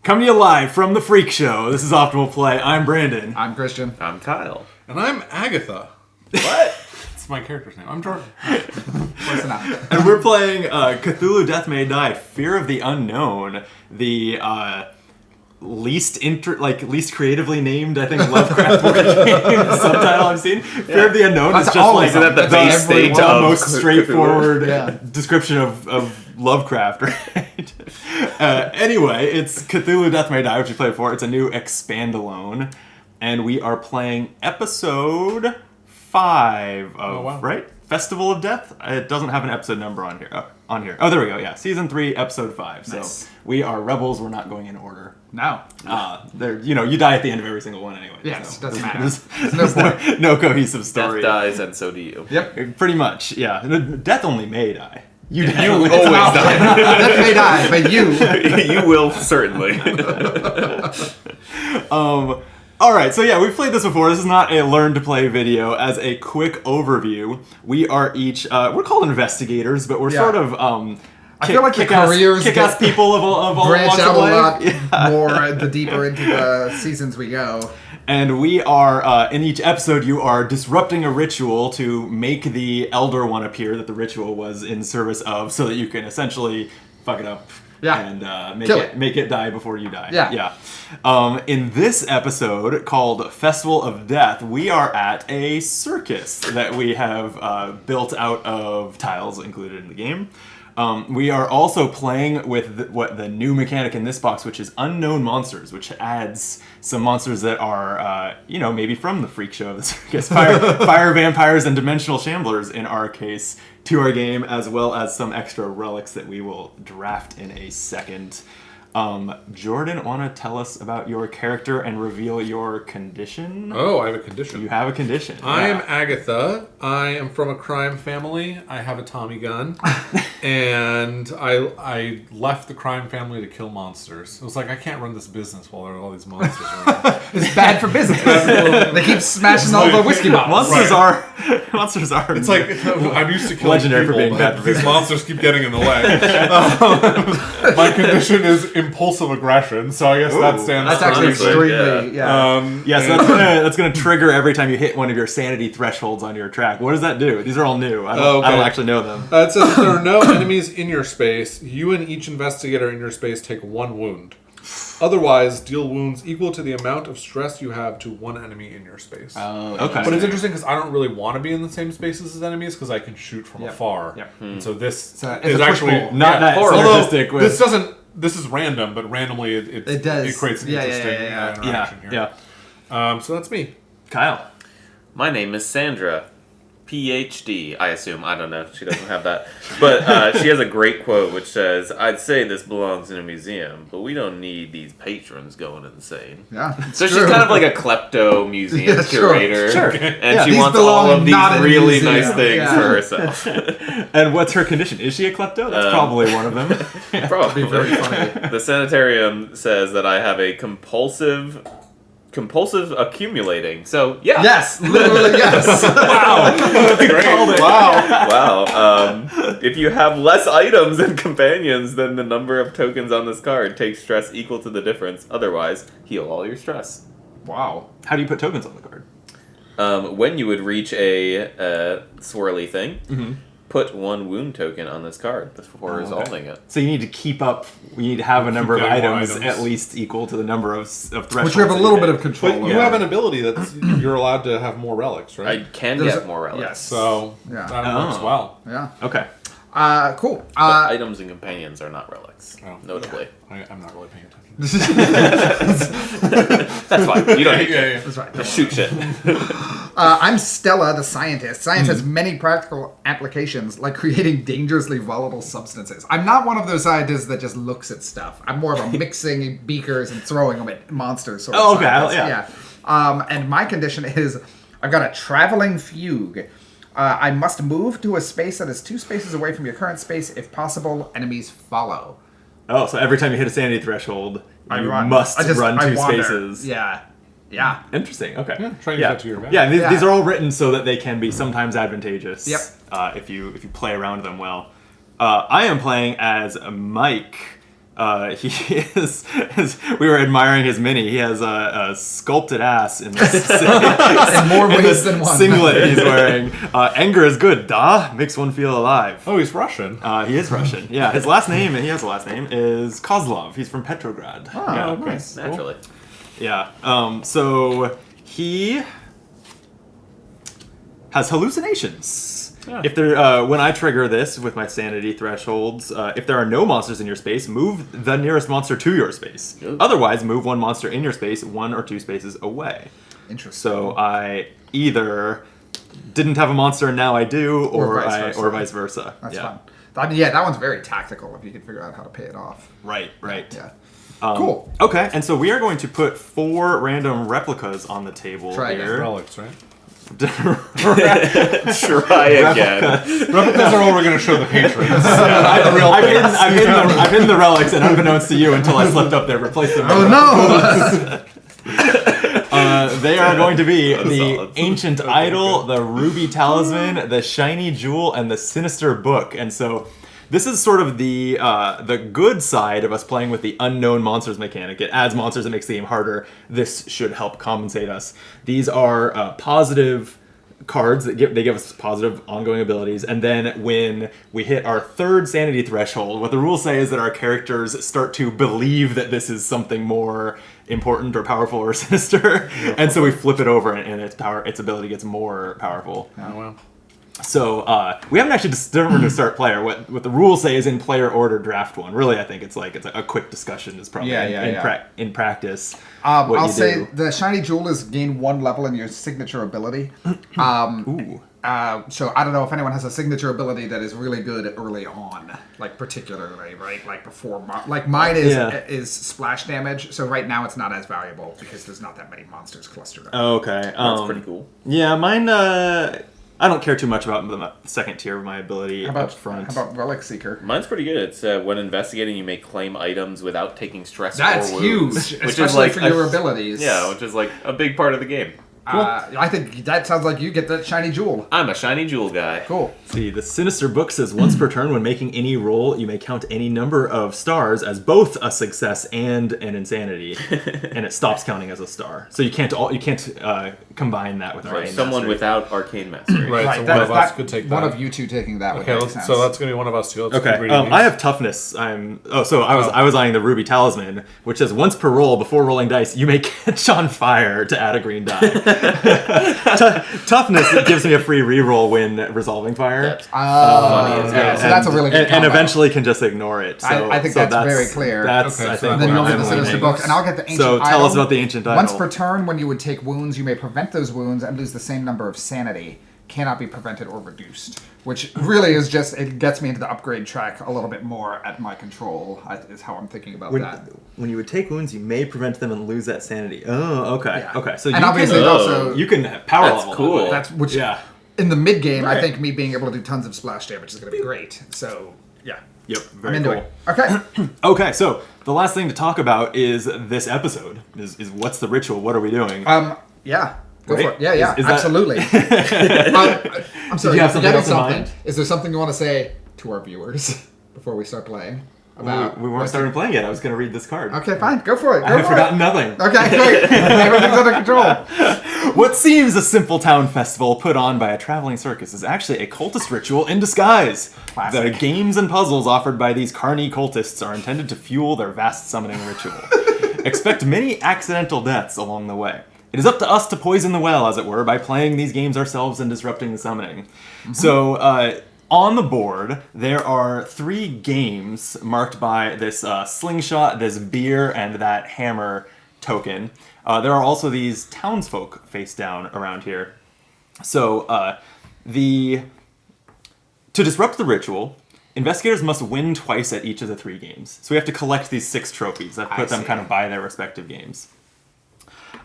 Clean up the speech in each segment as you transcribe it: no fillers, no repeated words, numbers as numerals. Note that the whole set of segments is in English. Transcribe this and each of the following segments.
Coming to you live from the Freak Show. This is Optimal Play. I'm Brandon. I'm Christian. I'm Kyle. And I'm Agatha. What? That's my character's name. I'm Jordan. Listen up. And we're playing Cthulhu Death May Die, Fear of the Unknown, the least creatively named, I think, Lovecraft board game subtitle I've seen. Fear of the Unknown is just like the base stage the of most straightforward Cthulhu. description of Lovecraft, right? Anyway, it's Cthulhu Death May Die, which we played before. It's a new expandalone, and we are playing episode 5 of right Festival of Death. It doesn't have an episode number on here. Oh, there we go. Yeah, season 3, episode 5. Nice. So we are rebels. We're not going in order. No. You die at the end of every single one anyway. Yes, so doesn't matter. There's no point. no cohesive story. Death dies, and so do you. Yep. Pretty much. Yeah. Death only may die. You always die. Death may die, but you. You will certainly. All right, so yeah, we've played this before. This is not a learn to play video. As a quick overview, we are each we're called investigators, but we're sort of I feel like the careers kick-ass people of all branch walks out of a life. lot more the deeper into the seasons we go. And we are, in each episode, you are disrupting a ritual to make the Elder One appear that the ritual was in service of, so that you can essentially fuck it up and make it die before you die. Yeah. In this episode, called Festival of Death, we are at a circus that we have built out of tiles included in the game. We are also playing with the new mechanic in this box, which is unknown monsters, which adds some monsters that are, maybe from the Freak Show of the circus. Fire vampires and dimensional shamblers, in our case, to our game, as well as some extra relics that we will draft in a second. Jordan, want to tell us about your character and reveal your condition? Oh, I have a condition. You have a condition. I am Agatha. I am from a crime family. I have a Tommy gun. And I left the crime family to kill monsters. It was like, I can't run this business while there are all these monsters around. It's bad for business. They keep smashing all the whiskey bottles. Monsters are. It's like, I'm used to killing legendary people, for being bad for these business. monsters keep getting in the way. My condition is impulsive aggression, so I guess that stands That's for actually anything. extremely, Yes, that's gonna trigger every time you hit one of your sanity thresholds on your track. What does that do? These are all new. I don't actually know them. It says if there are no enemies in your space, you and each investigator in your space take 1 wound. Otherwise, deal wounds equal to the amount of stress you have to one enemy in your space. Oh, okay. But it's interesting because I don't really want to be in the same spaces as enemies because I can shoot from afar. Yep. And so this it's is a actually push-pull. Not that Although synergistic with... this is random, but randomly it does. It creates an interesting interaction here. Yeah. So that's me. Kyle. My name is Sandra. PhD, I assume. I don't know. She doesn't have that. But she has a great quote which says, "I'd say this belongs in a museum, but we don't need these patrons going insane." Yeah. So she's kind of like a klepto museum curator. Sure. And she These wants all belong of these not in a really museum. nice things Yeah. for herself. And what's her condition? Is she a klepto? That's probably one of them. Probably. Very funny. The sanitarium says that I have a compulsive accumulating. So, yeah. Yes, literally yes. Wow. That's great. Wow. If you have less items and companions than the number of tokens on this card, take stress equal to the difference. Otherwise, heal all your stress. Wow. How do you put tokens on the card? When you would reach a swirly thing, put 1 wound token on this card before resolving it. So you need to keep up. We need to have a number of getting more items items. at least equal to the number of thresholds. Which we have a little bit of But control over. you have an ability that you're allowed to have more relics, right? I can There's get more relics. yes. So Yeah. that works well. Yeah. Okay. Cool. But items and companions are not relics, notably. I'm not really paying attention. That's fine. You don't need to. That's right. Just shoot shit. I'm Stella, the scientist. Science has many practical applications, like creating dangerously volatile substances. I'm not one of those scientists that just looks at stuff. I'm more of a mixing beakers and throwing them at monsters sort of Oh, okay. scientist. Yeah. And my condition is I've got a traveling fugue. I must move to a space that is 2 spaces away from your current space. If possible, enemies follow. Oh, so every time you hit a sanity threshold, you must run 2 spaces. Yeah. Yeah. Interesting. Okay. Yeah, try and get to your advantage. Yeah, these are all written so that they can be sometimes advantageous. Yep. If you play around them well. I am playing as Mike, He we were admiring his mini. He has a sculpted ass in this In more ways than one. singlet he's wearing. Anger is good, da. Makes one feel alive. Oh, he's Russian. He is Russian. Yeah, his last name, and he has a last name, is Kozlov. He's from Petrograd. Oh, yeah, nice. Naturally. Yeah. So he has hallucinations. Yeah. If there, when I trigger this with my sanity thresholds, if there are no monsters in your space, move the nearest monster to your space. Good. Otherwise, move one monster in your space 1 or 2 spaces away. Interesting. So I either didn't have a monster and now I do, or vice versa. That's yeah. fun. That one's very tactical if you can figure out how to pay it off. Right. Yeah. Cool. Okay, and so we are going to put 4 random replicas on the table Try again. here. Relics, right? Try again. Replicas are all we're going to show the patrons. I've hidden the relics, and unbeknownst to you, until I slipped up there, replaced them. Oh no! They are going to be the solid. ancient idol, the ruby talisman, the shiny jewel, and the sinister book. And so this is sort of the good side of us playing with the unknown monsters mechanic. It adds monsters, it makes the game harder. This should help compensate us. These are positive cards that give us positive ongoing abilities, and then when we hit our 3rd sanity threshold, what the rules say is that our characters start to believe that this is something more important or powerful or sinister, and so we flip it over and its ability gets more powerful. Oh, wow. So we haven't actually determined to start player. What the rules say is in player order draft 1. Really, I think it's a quick discussion is probably in practice. I'll say the shiny jewel is gain 1 level in your signature ability. Ooh. So I don't know if anyone has a signature ability that is really good early on, like particularly, right? Like before, like mine is splash damage. So right now it's not as valuable because there's not that many monsters clustered up. Okay. That's pretty cool. Yeah, mine. I don't care too much about the 2nd tier of my ability up front. How about Relic Seeker? Mine's pretty good. It's when investigating, you may claim items without taking stress That's or wounds. huge, Which especially is like for your abilities. Yeah, which is like a big part of the game. I think that sounds like you get the shiny jewel. I'm a shiny jewel guy. Cool. See, the Sinister Book says once per turn when making any roll, you may count any number of stars as both a success and an insanity, and it stops counting as a star. So you can't combine that with Arcane Someone Mastery. without arcane mastery. Right, so one of us could take that. One of you two taking that would Okay, make sense. so that's going to be one of us too. Let's keep Okay, reading these. I have toughness. I was eyeing the Ruby Talisman, which says once per roll before rolling dice, you may catch on fire to add a green die. Toughness gives me a free reroll when resolving fire. That's funny as hell. So that's a really good and combo. eventually can just ignore it. So, I think so that's very clear. That's Okay, I so think Then where you'll get I'm the Sinister leaning. Book, and I'll get the Ancient So Idol. tell us about the Ancient Idol. Once per turn, when you would take wounds, you may prevent those wounds and lose the same number of sanity. Cannot be prevented or reduced. Which really is just, it gets me into the upgrade track a little bit more at my control, is how I'm thinking about that. When you would take wounds, you may prevent them and lose that sanity. Oh, okay. Yeah. Okay, so And obviously it also... you can have power That's level. cool. that way. That's which Yeah. in the mid game, I Right. think me being able to do tons of splash damage is going to be great. So yeah, Yep, I'm very into cool. it. Okay, Okay, so the last thing to talk about is this episode. Is what's the ritual? What are we doing? yeah, go Right? for it. Yeah, Is that- absolutely. I'm sorry, you have I'm something forgetting else in mind? Is there something you want to say to our viewers before we start playing? About we weren't starting playing yet. I was going to read this card. Okay, fine, go for it. I have forgotten nothing. Okay, great. Everything's under control. What seems a simple town festival put on by a traveling circus is actually a cultist ritual in disguise. Classic. The games and puzzles offered by these carny cultists are intended to fuel their vast summoning ritual. Expect many accidental deaths along the way. It is up to us to poison the well, as it were, by playing these games ourselves and disrupting the summoning. Mm-hmm. So, on the board, there are 3 games marked by this slingshot, this beer, and that hammer token. There are also these townsfolk face down around here. So, to disrupt the ritual, investigators must win twice at each of the 3 games. So we have to collect these 6 trophies. I've put them kind of by their respective games.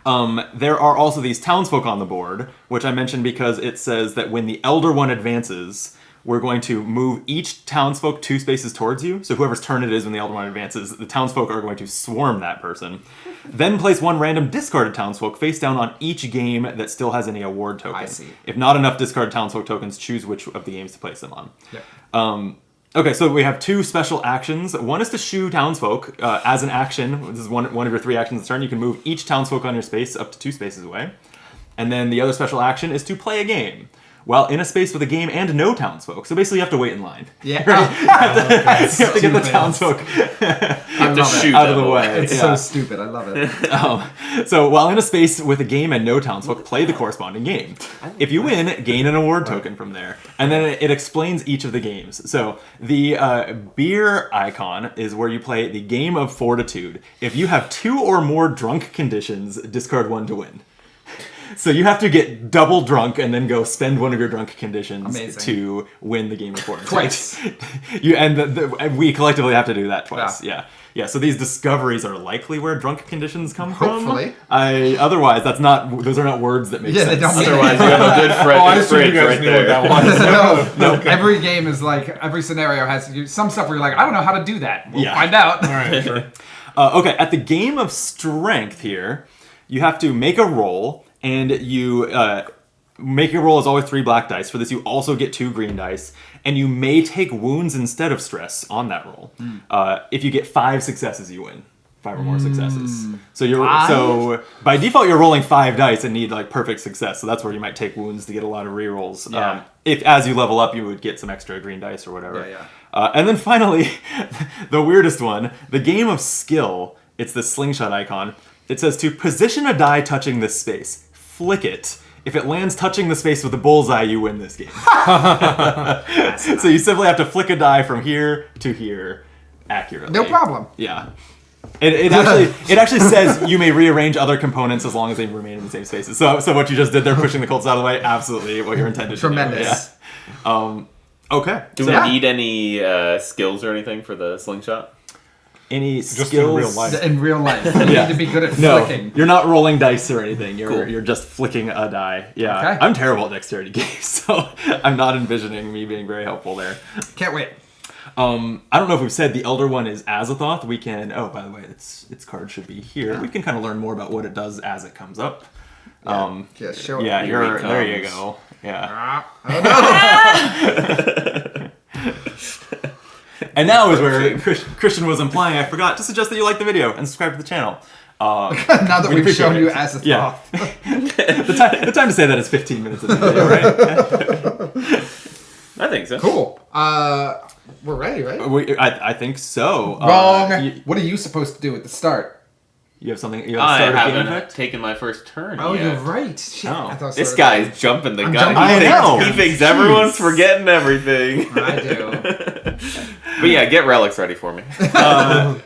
There are also these townsfolk on the board, which I mentioned because it says that when the Elder One advances, we're going to move each townsfolk 2 spaces towards you. So whoever's turn it is when the Elder One advances, the townsfolk are going to swarm that person. Then place 1 random discarded townsfolk face down on each game that still has any award token. I see. If not enough discarded townsfolk tokens, choose which of the games to place them on. Yep. Okay, so we have 2 special actions. One is to shoo townsfolk. As an action, this is one of your 3 actions this turn. You can move each townsfolk on your space up to 2 spaces away. And then the other special action is to play a game. While in a space with a game and no townsfolk. So basically you have to wait in line. Yeah. You have to get the townsfolk out of the way. It's so stupid. I love it. So while in a space with a game and no townsfolk, play the corresponding game. If you win, gain an award token from there. And then it explains each of the games. So the beer icon is where you play the game of fortitude. If you have 2 or more drunk conditions, discard 1 to win. So you have to get double drunk and then go spend one of your drunk conditions to win the game of fortitude. Twice. We collectively have to do that twice. Yeah. So these discoveries are likely where drunk conditions come from. Hopefully. Otherwise, those are not words that make sense. They don't. Otherwise, you have a good friend right there. No. Every game is like, every scenario has some stuff where you're like, I don't know how to do that. We'll find out. All right, sure. Okay, at the game of strength here, you have to make a roll. And you make your roll as always 3 black dice. For this, you also get 2 green dice. And you may take wounds instead of stress on that roll. If you get 5 successes, you win. 5 or more successes. So by default, you're rolling 5 dice and need like perfect success. So that's where you might take wounds to get a lot of rerolls. If as you level up, you would get some extra green dice or whatever. And then finally, the weirdest one, the game of skill. It's the slingshot icon. It says to position a die touching this space. Flick it. If it lands touching the space with a bullseye, you win this game. So you simply have to flick a die from here to here accurately. No problem. Yeah. It actually says you may rearrange other components as long as they remain in the same spaces. So what you just did there, pushing the cultists out of the way, absolutely what you're intended to do. Tremendous. Yeah. Okay. Do we need any skills or anything for the slingshot? Any just skills in real life? In real life, you need to be good at flicking. You're not rolling dice or anything. You're just flicking a die. Yeah, okay. I'm terrible at dexterity games, so I'm not envisioning me being very helpful there. Can't wait. I don't know if we've said the Elder one is Azathoth. We can. Oh, by the way, its card should be here. We can kind of learn more about what it does as it comes up. Show it. Yeah, there you go. Yeah. And now is where Christian was implying, I forgot to suggest that you like the video and subscribe to the channel. Now that we've shown you Azathoth. Yeah. the time to say that is 15 minutes of the video, right? I think so. Cool. We're ready, right? I think so. Wrong. What are you supposed to do at the start? You have something. I haven't taken my first turn Oh, yet. you're right. Shit. Oh. I thought This guy's jumping the gun. I know. He thinks everyone's forgetting everything. I do. But yeah, get relics ready for me.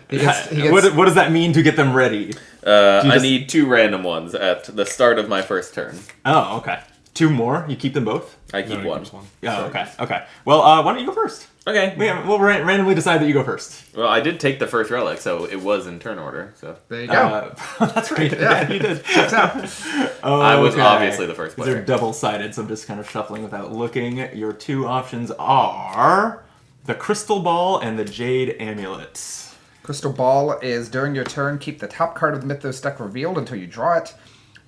He gets, what does that mean to get them ready? I need 2 random ones at the start of my first turn. Oh, okay. 2 more? You keep them both? I keep one. Oh, okay. Well, why don't you go first? Okay. We'll randomly decide that you go first. Well, I did take the first relic, so it was in turn order. So there you go. That's right. Yeah, you did. Checks out. I was obviously the first player. They're double-sided, so I'm just kind of shuffling without looking. Your 2 options are the Crystal Ball and the Jade Amulet. Crystal Ball is during your turn, keep the top card of the Mythos deck revealed until you draw it.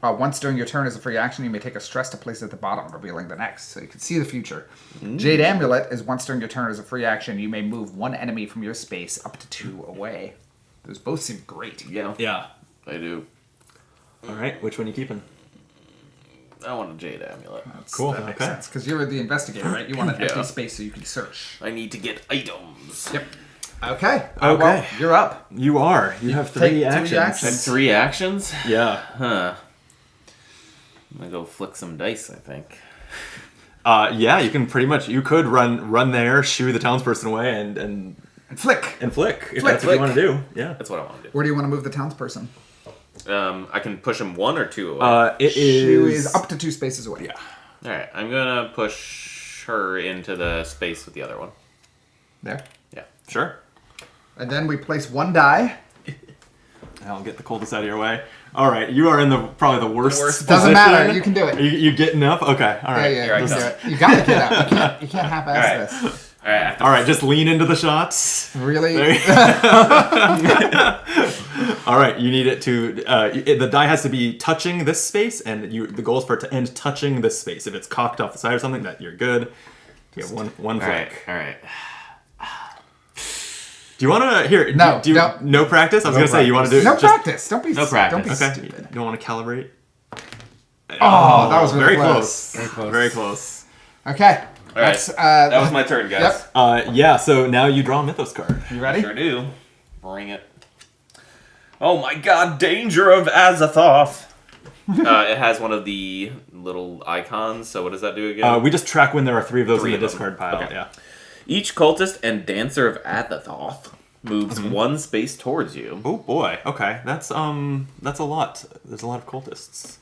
Once during your turn as a free action, you may take a stress to place it at the bottom, revealing the next, so you can see the future. Jade Amulet is once during your turn as a free action, you may move 1 enemy from your space up to 2 away. Those both seem great. Yeah, I do. All right, which one are you keeping? I want a Jade Amulet. Cool. That makes sense, because you're the investigator, right? You want an empty space so you can search. I need to get items. Yep. Okay. Okay. Well, you're up. You are. You have 3 actions. 3 actions. And 3 actions? Yeah. Huh. I'm gonna go flick some dice, I think. Yeah, you can pretty much. You could run there, shoo the townsperson away, and flick. if that's what you want to do. Yeah. That's what I want to do. Where do you want to move the townsperson? I can push him 1 or 2 away. She is up to 2 spaces away. Yeah. Alright, I'm gonna push her into the space with the other one. There. Yeah. Sure. And then we place 1 die. I'll get the coldest out of your way. All right, you are in probably the worst position. Doesn't matter. You can do it. You get enough? Okay. All right. Yeah. You got to get out. You can't half-ass this. All right. Just lean into the shots. Really? All right. You need it to. The die has to be touching this space, and the goal is for it to end touching this space. If it's cocked off the side or something, that you're good. You have one flick. All right. Do you want to hear? No, no practice. I was gonna say you want to do no just, practice. Don't be practice. Okay, stupid. you don't want to calibrate. Oh, that was really very close. close. Very close. Okay. All right. That was my turn, guys. Yep. Yeah. So now you draw a Mythos card. You ready? Sure do. Bring it. Oh my God! Danger of Azathoth. It has one of the little icons. So what does that do again? We just track when there are 3 of those in the of them. discard pile. Okay. Yeah. Each cultist and dancer of Azathoth moves 1 space towards you. Oh boy. Okay. That's a lot. There's a lot of cultists.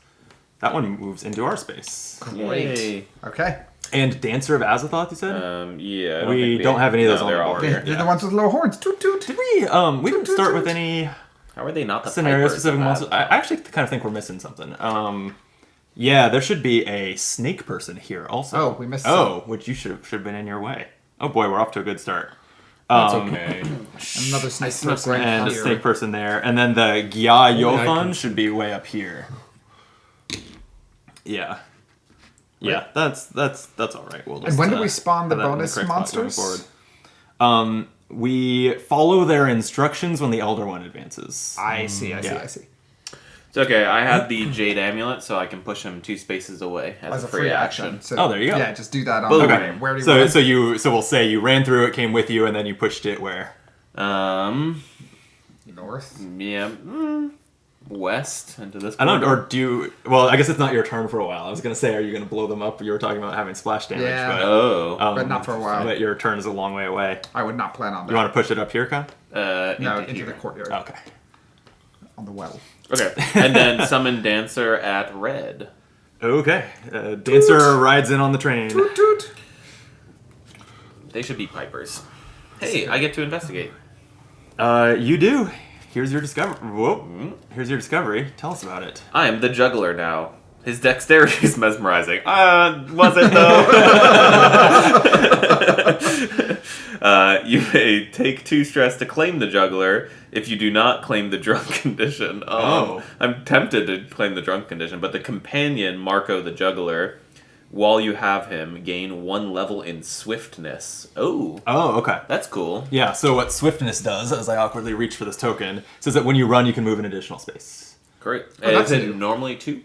That one moves into our space. Great. Yay. Okay. And Dancer of Azathoth, you said? Yeah. I We don't have any of those on they're the all board. here. They're the ones with little horns. Toot toot. Did we didn't start with any How are they not the scenario Pipers specific of monsters? I Azathoth? actually kind of think we're missing something. Yeah, there should be a snake person here also. Oh, we missed which you should have been in your way. Oh boy, we're off to a good start. That's okay. Another snake snuck person right And a here. snake person there. And then the Gya I Yothon can- should be way up here. Yeah. Yeah, that's all right. We'll just, And when do we spawn the have that in bonus correct spot going monsters? forward. We follow their instructions when the Elder One advances. I see. I Yeah. see. It's okay. I have the Jade Amulet, so I can push him 2 spaces away as, a free action. So, Oh, there you go. Yeah, just do that on Boom. the Okay. way. Where do you want? So we'll say you ran through it, came with you, and then you pushed it where? North. Yeah, west into this. I don't know, corner. or do you? Well, I guess it's not your turn for a while. I was gonna say, are you gonna blow them up? You were talking about having splash damage, Yeah. but But not for a while. But your turn is a long way away. I would not plan on that. You want to push it up here, Con? no, into into here. the courtyard. Okay. On the well. Okay, and then summon Dancer at red. Okay. Dancer rides in on the train. Toot toot. They should be Pipers. Hey, I get to investigate. You do. Here's your discovery. Whoa. Here's your discovery. Tell us about it. I am the juggler now. His dexterity is mesmerizing. Was it though? You may take 2 stress to claim the juggler if you do not claim the drunk condition. Oh. I'm tempted to claim the drunk condition, but the companion, Marco the juggler, while you have him, gain 1 level in swiftness. Oh, Okay. that's cool. Yeah, so what swiftness does, as I awkwardly reach for this token, says that when you run, you can move an additional space. Great. Oh, that's Is it new. normally 2?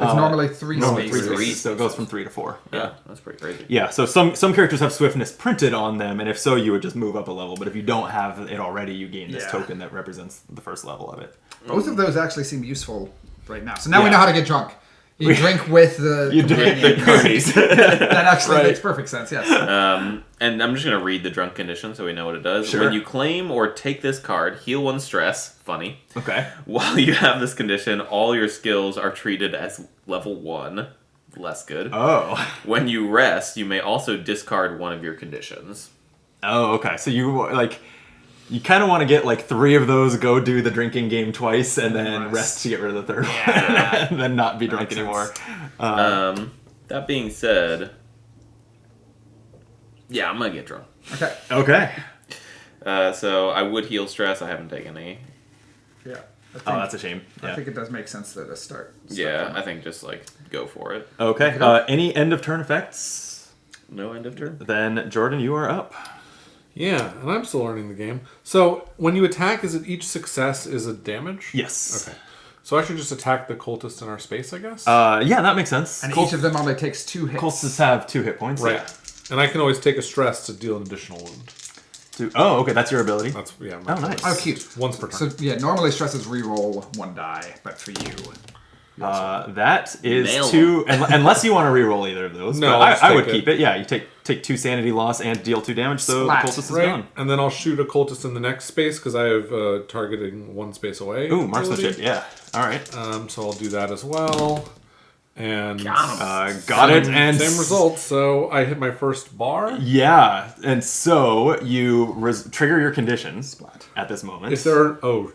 It's normally 3 Normally spaces. 3 Three. spaces, so it goes from 3 to 4. Yeah, that's pretty crazy. Yeah, so some characters have swiftness printed on them, and if so, you would just move up a level. But if you don't have it already, you gain this Yeah. token that represents the first level of it. Both of those actually seem useful right now. So now we Yeah. know how to get drunk. You drink with the You drink companion. The carnies. That actually Right. makes perfect sense, yes. And I'm just going to read the drunk condition so we know what it does. Sure. When you claim or take this card, heal 1 stress. Funny. Okay. While you have this condition, all your skills are treated as level 1. Less good. Oh. When you rest, you may also discard 1 of your conditions. Oh, okay. So you kind of want to get 3 of those, go do the drinking game twice, and then rest to get rid of the 3rd one, and then not be drunk makes anymore. That being said, yeah, I'm going to get drunk. Okay. Okay. So I would heal stress. I haven't taken any. Yeah. I think, Oh, that's a shame. I Yeah. think it does make sense though to start. Yeah, I think just go for it. Okay. Any end of turn effects? No end of turn. Then Jordan, you are up. Yeah, and I'm still learning the game. So when you attack, is it each success is a damage? Yes. Okay. So I should just attack the cultist in our space, I guess? Yeah, that makes sense. And each of them only takes 2 hits. Cultists have 2 hit points. right. Yeah. And I can always take a stress to deal an additional wound. Oh, okay. That's your ability. That's, yeah. Oh, nice. Oh, cute. Once per turn. So, yeah, normally stresses reroll 1 die, but for you. That is Nail 2, unless you want to reroll either of those. No, but I'll just I take would it. keep it. Yeah, you take 2 sanity loss and deal 2 damage, so Splat. the cultist is Right, gone. and then I'll shoot a cultist in the next space because I have targeting 1 space away. Ooh, ability. marksmanship. Yeah. All right. So I'll do that as well. And Got it. And same result. So I hit my first bar. Yeah, and so you trigger your conditions at this moment. If there are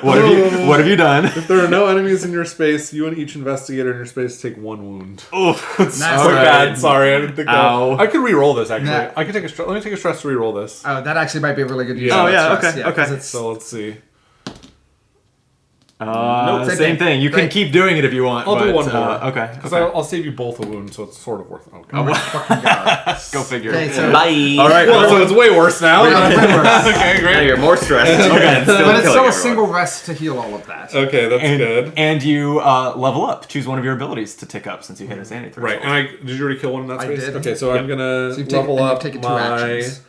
what what have you done? if there are no enemies in your space, you and each investigator in your space take 1 wound. Oh, it's Nice. so All right. bad. Sorry, I didn't think Ow. that. I could re-roll this actually. Nah. I could take a let me take a stress to re-roll this. Oh, that actually might be a really good use Yeah. of Oh, yeah, stress, okay, 'cause okay. it's- So let's see. Nope. Same thing. You can Great. keep doing it if you want. I'll do but, one more. Okay. Because okay. I'll save you both a wound, so it's sort of worth it. Okay. Oh my fucking god. Go figure. Okay, so Bye. All right. Well, so it's way worse now. Yeah, it's way worse. Okay, Now great. you're more stressed. Okay. but it's still a everyone. single rest to heal all of that. Okay, that's good. And you level up. Choose one of your abilities to tick up since you hit a sanity Right, threshold. and did you already kill one in that I space? did. Okay, so I'm gonna So you take- level and you up take it 2 my actions.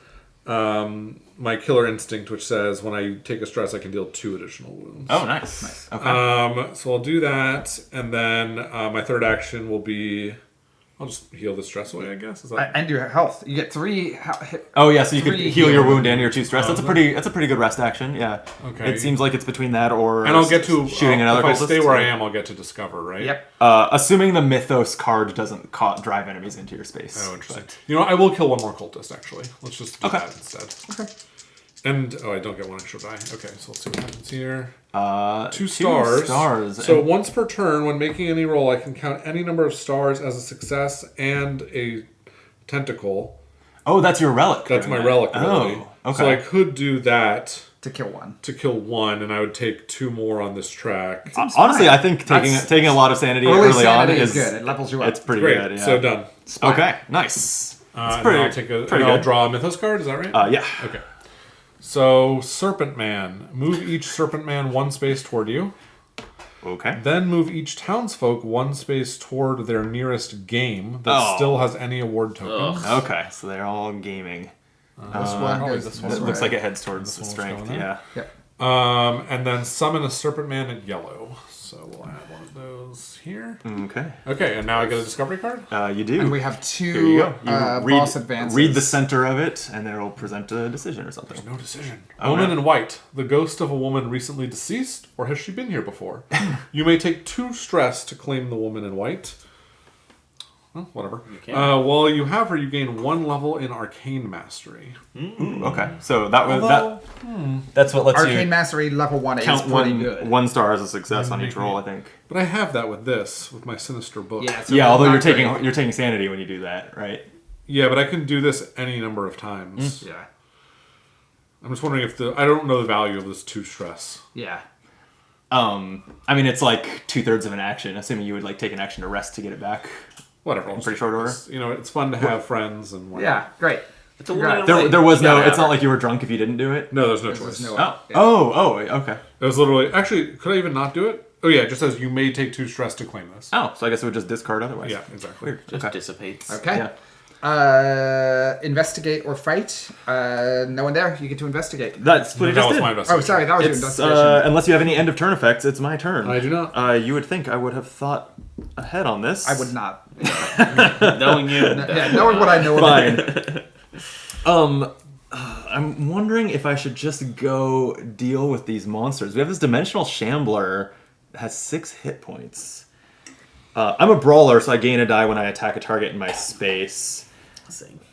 my killer instinct, which says when I take a stress, I can deal 2 additional wounds. Oh, nice. Okay. So I'll do that, and then my third action will be I'll just heal the stress away. I guess is that. And your health. You get 3 Oh yeah, so you could 3 heal your heal. wound and your 2 stress. That's a pretty good rest action. Yeah. Okay. It seems like it's between that or And I'll get to shooting another. If I cultist. stay where I am, I'll get to discover. Right. Yep. Assuming the Mythos card doesn't drive enemies into your space. Oh, interesting. You know, I will kill one more cultist. Actually, let's just do Okay. that instead. Okay. And I don't get 1 extra die. Okay, so let's see what happens here. 2 2 stars. stars. So And- once per turn, when making any roll, I can count any number of stars as a success and a tentacle. oh, that's your relic. That's my right? relic ability. Oh, okay. So I could do that To kill 1. to kill 1, and I would take 2 more on this track. Honestly, I think taking a lot of sanity early on sanity is good. It levels you up. It's pretty Great. good. Yeah. So done. Okay, nice. And pretty- I'll take a, pretty and I'll good. draw a Mythos card. Is that right? Yeah. Okay. So Serpent Man, move each Serpent Man 1 space toward you. Okay. Then move each townsfolk 1 space toward their nearest game that Oh. still has any award tokens. Okay, so they're all gaming. This one goes this this one. It way. looks like it heads towards one's strength. going Yeah. Yep. And then summon a Serpent Man at yellow. So we'll add one of those here. Okay. Okay, and now I get a discovery card? You do. And we have Here you 2 go. You boss advances. read the center of it, and then it'll present a decision or something. No decision. Oh, Woman no. in white. The ghost of a woman recently deceased, or has she been here before? You may take 2 stress to claim the woman in white. Well, whatever. can. While you have her, you gain 1 level in Arcane Mastery. Ooh, okay, so that was Although, that's what lets Arcane you Mastery level 1 is count pretty good. one star as a success on each roll. I think. But I have that with this, with my Sinister Book. Yeah, so Yeah, although not you're great. taking sanity when you do that, right? Yeah, but I can do this any number of times. Yeah. I'm just wondering if I don't know the value of this 2 stress. Yeah. I mean, it's like 2/3 of an action, assuming you would like take an action to rest to get it back. Whatever. In pretty short order. You know, it's fun to have friends and whatnot. Yeah, great. It's a woman in There, white. there was You no. gotta It's have not her. like you were drunk if you didn't do it. No, there's no There's choice. no- Oh, Yeah. oh, okay. It was literally... Actually, could I even not do it? Oh, yeah, it just says you may take 2 stress to claim this. Oh, so I guess it would just discard otherwise. Yeah, exactly. Weird. Just Okay. dissipates. Okay. Yeah. Investigate or fight. No one there. You get to investigate. That's what he That just was did. my Oh, investigation. sorry. That was your It's, investigation. unless you have any end of turn effects, it's my turn. I do not. You would think I would have thought ahead on this. I would not. Knowing you. Yeah, knowing what I know about Fine. I'm wondering if I should just go deal with these monsters. We have this dimensional shambler that has 6 hit points. I'm a brawler, so I gain a die when I attack a target in my space.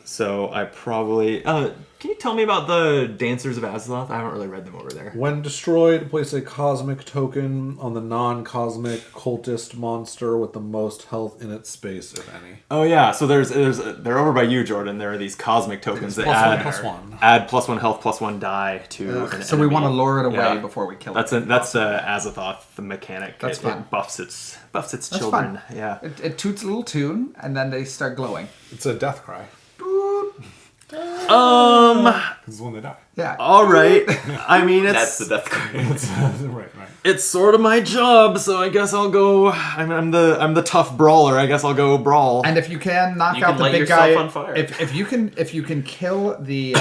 So I probably... can you tell me about the Dancers of Azeroth? I haven't really read them over there. When destroyed, place a cosmic token on the non-cosmic cultist monster with the most health in its space, if any. Oh yeah, so they're over by you, Jordan. There are these cosmic tokens that add +1 health, +1 die to an So we enemy. want to lure it away Yeah. before we kill That's it. that's Azathoth, the mechanic. That's it fun. buffs its That's children. fun. Yeah. It toots a little tune, and then they start glowing. It's a death cry. This is when they die. Yeah. All right. I mean, That's it's the death card. Right. it's sort of my job, so I guess I'll go. I'm the tough brawler. I guess I'll go brawl. And if you can knock You out can the light big yourself guy, on fire. if you can kill the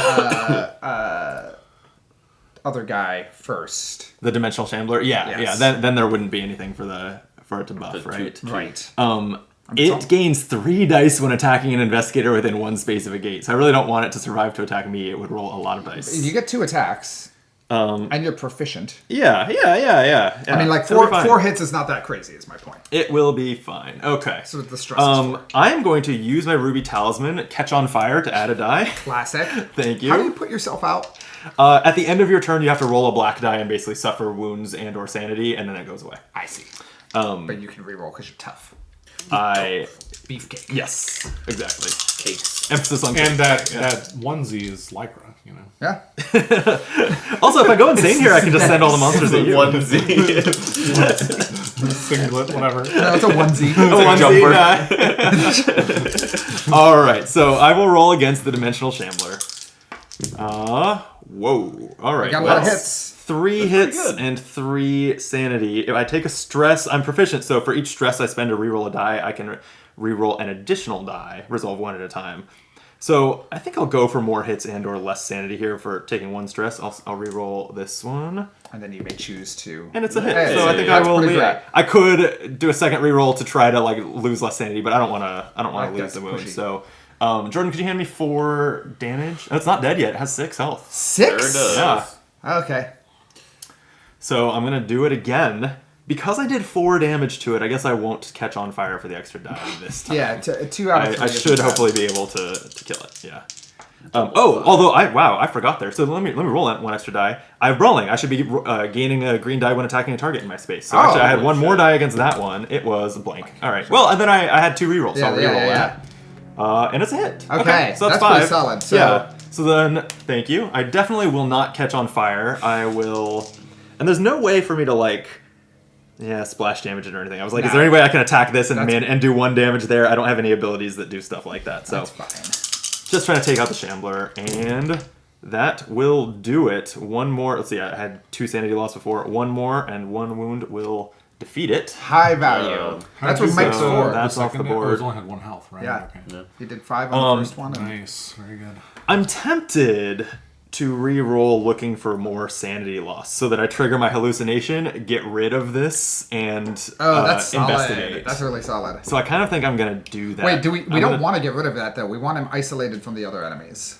other guy first, The dimensional shambler. Yeah, Yes. yeah. Then there wouldn't be anything for it to buff, The right? toot. right? It gains 3 dice when attacking an investigator within 1 space of a gate. So I really don't want it to survive to attack me. It would roll a lot of dice. You get 2 attacks, and you're proficient. Yeah. I mean, like It'll be fine. 4 hits is not that crazy. Is my point. It will be fine. Okay. So the stress is for. I am going to use my ruby talisman, catch on fire, to add a die. Classic. Thank you. How do you put yourself out? At the end of your turn, you have to roll a black die and basically suffer wounds and or sanity, and then it goes away. I see. But you can reroll because you're tough. Beefcake. Yes, exactly. Cakes. Emphasis on And cake. that onesie is lycra, Yeah. Also, if I go insane here, I can just send all the monsters at you. Onesie. Singlet, whatever. No, it's a onesie. All right, so I will roll against the Dimensional Shambler. Whoa. All right. We got a lot of hits. 3 hits and 3 sanity. If I take a stress, I'm proficient. So for each stress I spend to reroll a die, I can reroll an additional die, resolve 1 at a time. So I think I'll go for more hits and or less sanity here for taking 1 stress. I'll reroll this one. And then you may choose to. And it's a hit. Hey, So I think I that's will pretty leave. great. I could do a second reroll to try to like lose less sanity, but I don't want to Like, lose that's the wound. pushy. So Jordan, could you hand me 4 damage? Oh, it's not dead yet. It has 6 health. 6? Sure does. Yeah. Okay. So I'm going to do it again. Because I did 4 damage to it, I guess I won't catch on fire for the extra die this time. Yeah, 2 out of 3. I should hopefully be able to kill it. Yeah. Although I forgot there. So let me roll that 1 extra die. I'm rolling. I should be gaining a green die when attacking a target in my space. So actually, I had 1 more die against that one. It was a blank. All right. Well, and then I had 2 rerolls. So I'll reroll that. And it's a hit. Okay, so that's pretty 5. solid. So Yeah. So then, thank you. I definitely will not catch on fire. I will, and there's no way for me to splash damage it or anything. I was like, is there any way I can attack this and do 1 damage there? I don't have any abilities that do stuff like that. So that's fine. just trying to take out the Shambler, and that will do it. 1 more. Let's see. I had 2 sanity loss before. 1 more, and 1 wound will defeat it. High value. That's what makes so 4. that's off the board. It only had 1 health, right? Yeah. Okay. You did 5 on the first one. And Nice. Very good. I'm tempted to re-roll looking for more sanity loss so that I trigger my hallucination, get rid of this, and that's solid. investigate. That's really solid. So I kind of think I'm going to do that. Wait, we don't want to get rid of that though. We want him isolated from the other enemies.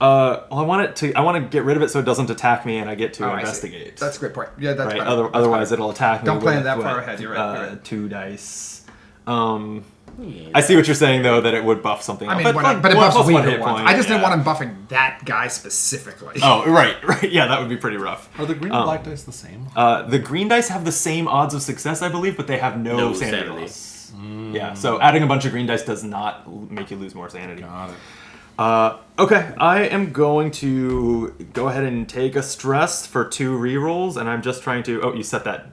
Well, I want to get rid of it so it doesn't attack me and I get to I see. investigate. That's a good point. Yeah, that's right. better. Otherwise, it'll attack me. Don't plan with, that far ahead. You're right. You're right. 2 dice. I see what you're saying though, that it would buff something. I mean, else. but it buffs plus 1 weaker hit ones. point, I just didn't yeah. want him buffing that guy specifically. Oh, right. Yeah, that would be pretty rough. Are the green and black dice the same? The green dice have the same odds of success, I believe, but they have no sanity loss. Yeah, so adding a bunch of green dice does not make you lose more sanity. Got it. Okay, I am going to go ahead and take a stress for 2 rerolls, and I'm just trying to... Oh, you set that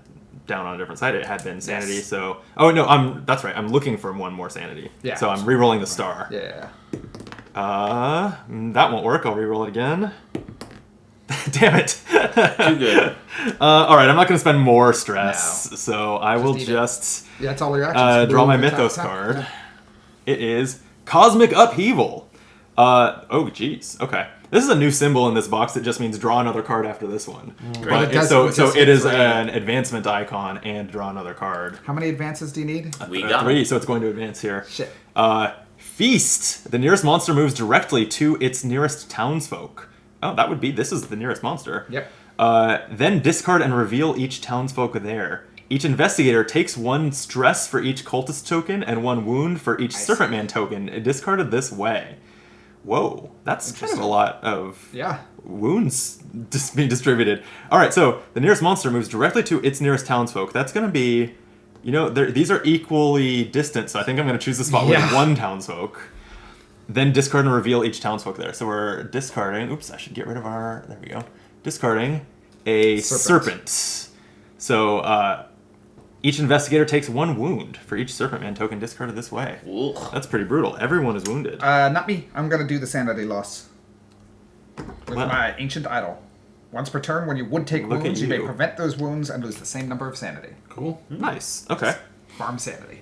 down on a different side. It had been sanity, Yes. so... Oh, no, that's right. I'm looking for 1 more sanity. Yeah. So I'm rerolling the star. Yeah. That won't work. I'll reroll it again. Damn it. Too good. All right, I'm not going to spend more stress, No. so I will eat it. just Yeah, that's all your actions. draw my Move, Mythos attack. card. It is Cosmic Upheaval. Oh, geez. Okay. This is a new symbol in this box that just means draw another card after this one. But it does- So it does it hit is 3. an advancement icon and draw another card. How many advances do you need? We got 3, it. so it's going to advance here. Shit. Feast. The nearest monster moves directly to its nearest townsfolk. Oh, that would be... This is the nearest monster. Yep. Then discard and reveal each townsfolk there. Each investigator takes 1 stress for each cultist token and 1 wound for each serpent man token discarded this way. Whoa, that's kind of a lot of wounds just being distributed. All right, so the nearest monster moves directly to its nearest townsfolk. That's going to be, these are equally distant, so I think I'm going to choose the spot with 1 townsfolk. Then discard and reveal each townsfolk there. So we're discarding. Oops, I should get rid of our. There we go. Discarding a serpent. So each investigator takes 1 wound for each serpent man token discarded this way. Ooh. That's pretty brutal. Everyone is wounded. Not me. I'm gonna do the sanity loss with Well. my ancient idol. Once per turn, when you would take Look at wounds, you may you. prevent those wounds and lose the same number of sanity. Cool. Nice. Okay. Farm sanity.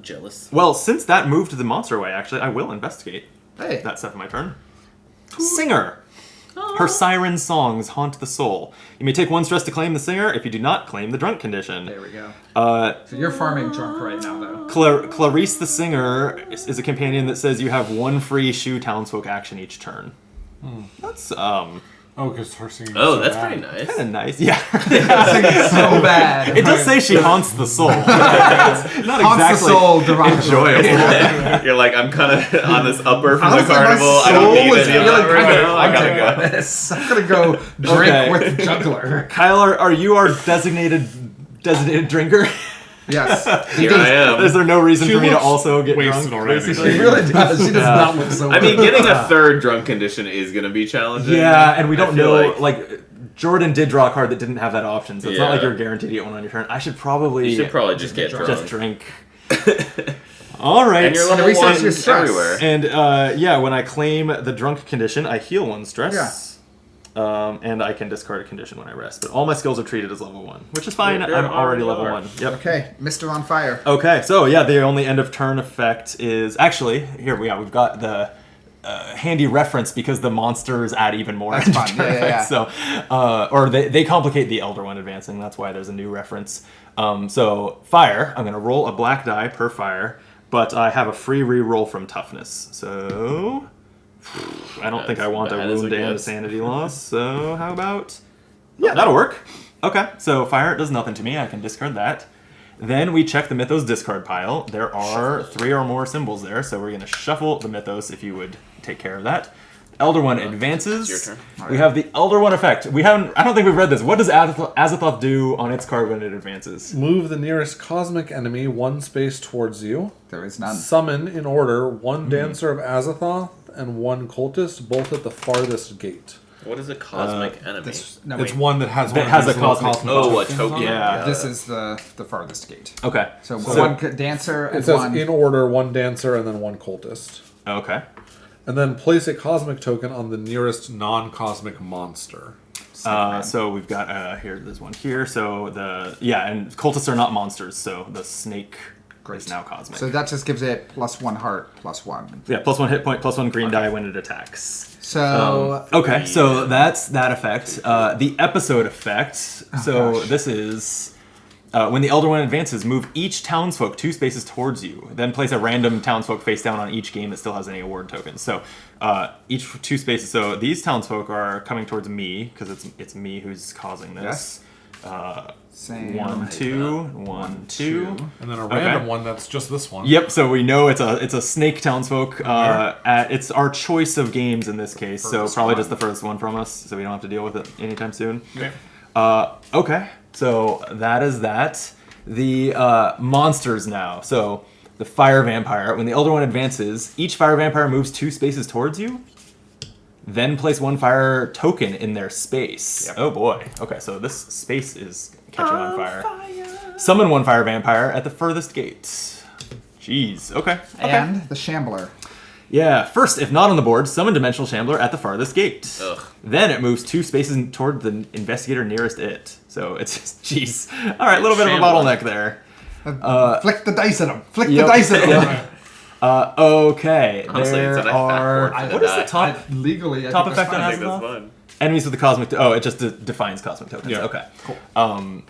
Jealous. Well, since that moved to the monster way, actually, I will investigate Hey. that stuff in my turn. Singer. Her siren songs haunt the soul. You may take 1 stress to claim the singer. If you do not, claim the drunk condition. There we go. So you're farming drunk right now, though. Clarice the singer is a companion that says you have 1 free shoe townsfolk action each turn. That's Oh, because her singing. Oh, so that's bad. pretty nice. kind of nice. Yeah. So bad. It does say she haunts the soul. It's not Haunts the exactly soul derogatorily. enjoyable. You're like, I'm kind of on this upper from Honestly, the carnival. my I don't soul need is any of feeling that right kinda now. I gotta haunted go. by this. I'm gonna go drink Okay. with the juggler. Kyle, are you our designated drinker? Yes. Here I am. Is there no reason She for me to looks also get wasted drunk? already. basically? She really does. She does not look so I mean, good. getting a third drunk condition is going to be challenging. Yeah, and we don't I feel know, like, Jordan did draw a card that didn't have that option, so it's not like you're guaranteed to get one on your turn. I should probably... You should probably just get drunk. Just drink. All right. And you're level research 1 your stress. everywhere. And, when I claim the drunk condition, I heal 1 stress. Yeah. And I can discard a condition when I rest. But all my skills are treated as level 1, which is fine. They're I'm already already level are. 1. Yep. Okay, Mr. on Fire. Okay, so yeah, the only end of turn effect is actually here. We've got the handy reference because the monsters add even more. That's end of fun, turn yeah. effects. So, or they complicate the Elder One advancing. That's why there's a new reference. So fire. I'm gonna roll a black die per fire, but I have a free reroll from toughness. So I don't think I want a bad as wound it and a gets. sanity loss. So how about? Yeah, that'll work. Okay, so fire does nothing to me. I can discard that. Then we check the Mythos discard pile. There are 3 or more symbols there, so we're going to shuffle the Mythos if you would take care of that. Elder One advances. It's your turn. We have the Elder One effect. I don't think we've read this. What does Azathoth do on its card when it advances? Move the nearest cosmic enemy 1 space towards you. There is none. Summon in order 1 Dancer of Azathoth and 1 Cultist, both at the farthest gate. What is a cosmic enemy? It's wait. one that has That one of has these a little cosmic- Oh, a tokens token. on it. Yeah. This is the farthest gate. Okay. So one dancer and It says one. in order 1 Dancer and then 1 Cultist. Okay. And then place a cosmic token on the nearest non-cosmic monster. So we've got there's one here. So and cultists are not monsters, so the snake is now cosmic. So that just gives it +1 heart, +1. yeah, +1 hit point, +1 green die when it attacks. So Okay, so that's that effect. The episode effect. So gosh. this is when the Elder One advances, move each townsfolk 2 spaces towards you. Then place a random townsfolk face down on each game that still has any award tokens. So each 2 spaces. So these townsfolk are coming towards me because it's me who's causing this. same. 1, 2, 1, 2. And then a random one that's just this one. Yep. So we know it's a snake townsfolk. It's our choice of games in this case. So Furthest probably one. just the furthest one from us, so we don't have to deal with it anytime soon. Okay. Okay. So that is that. The monsters now. So the fire vampire. When the Elder One advances, each fire vampire moves 2 spaces towards you. Then place 1 fire token in their space. Yep. Oh boy. Okay, so this space is catching on fire. Summon 1 fire vampire at the furthest gate. Jeez. Okay. And the Shambler. Yeah. First, if not on the board, summon Dimensional Shambler at the farthest gate. Ugh. Then it moves 2 spaces toward the investigator nearest it. So it's just, jeez. All right, a little bit of a Shambler. bottleneck there. Flick the dice at him. Flick Yep. the dice at him. Yep. Okay. Honestly, there it's a nice are. backboard for What the is the die. top Legally, I Top think effect that's on I fine. think that's Azathoth? fun. enemies with the cosmic? It just defines cosmic tokens. Yeah. Okay. Cool.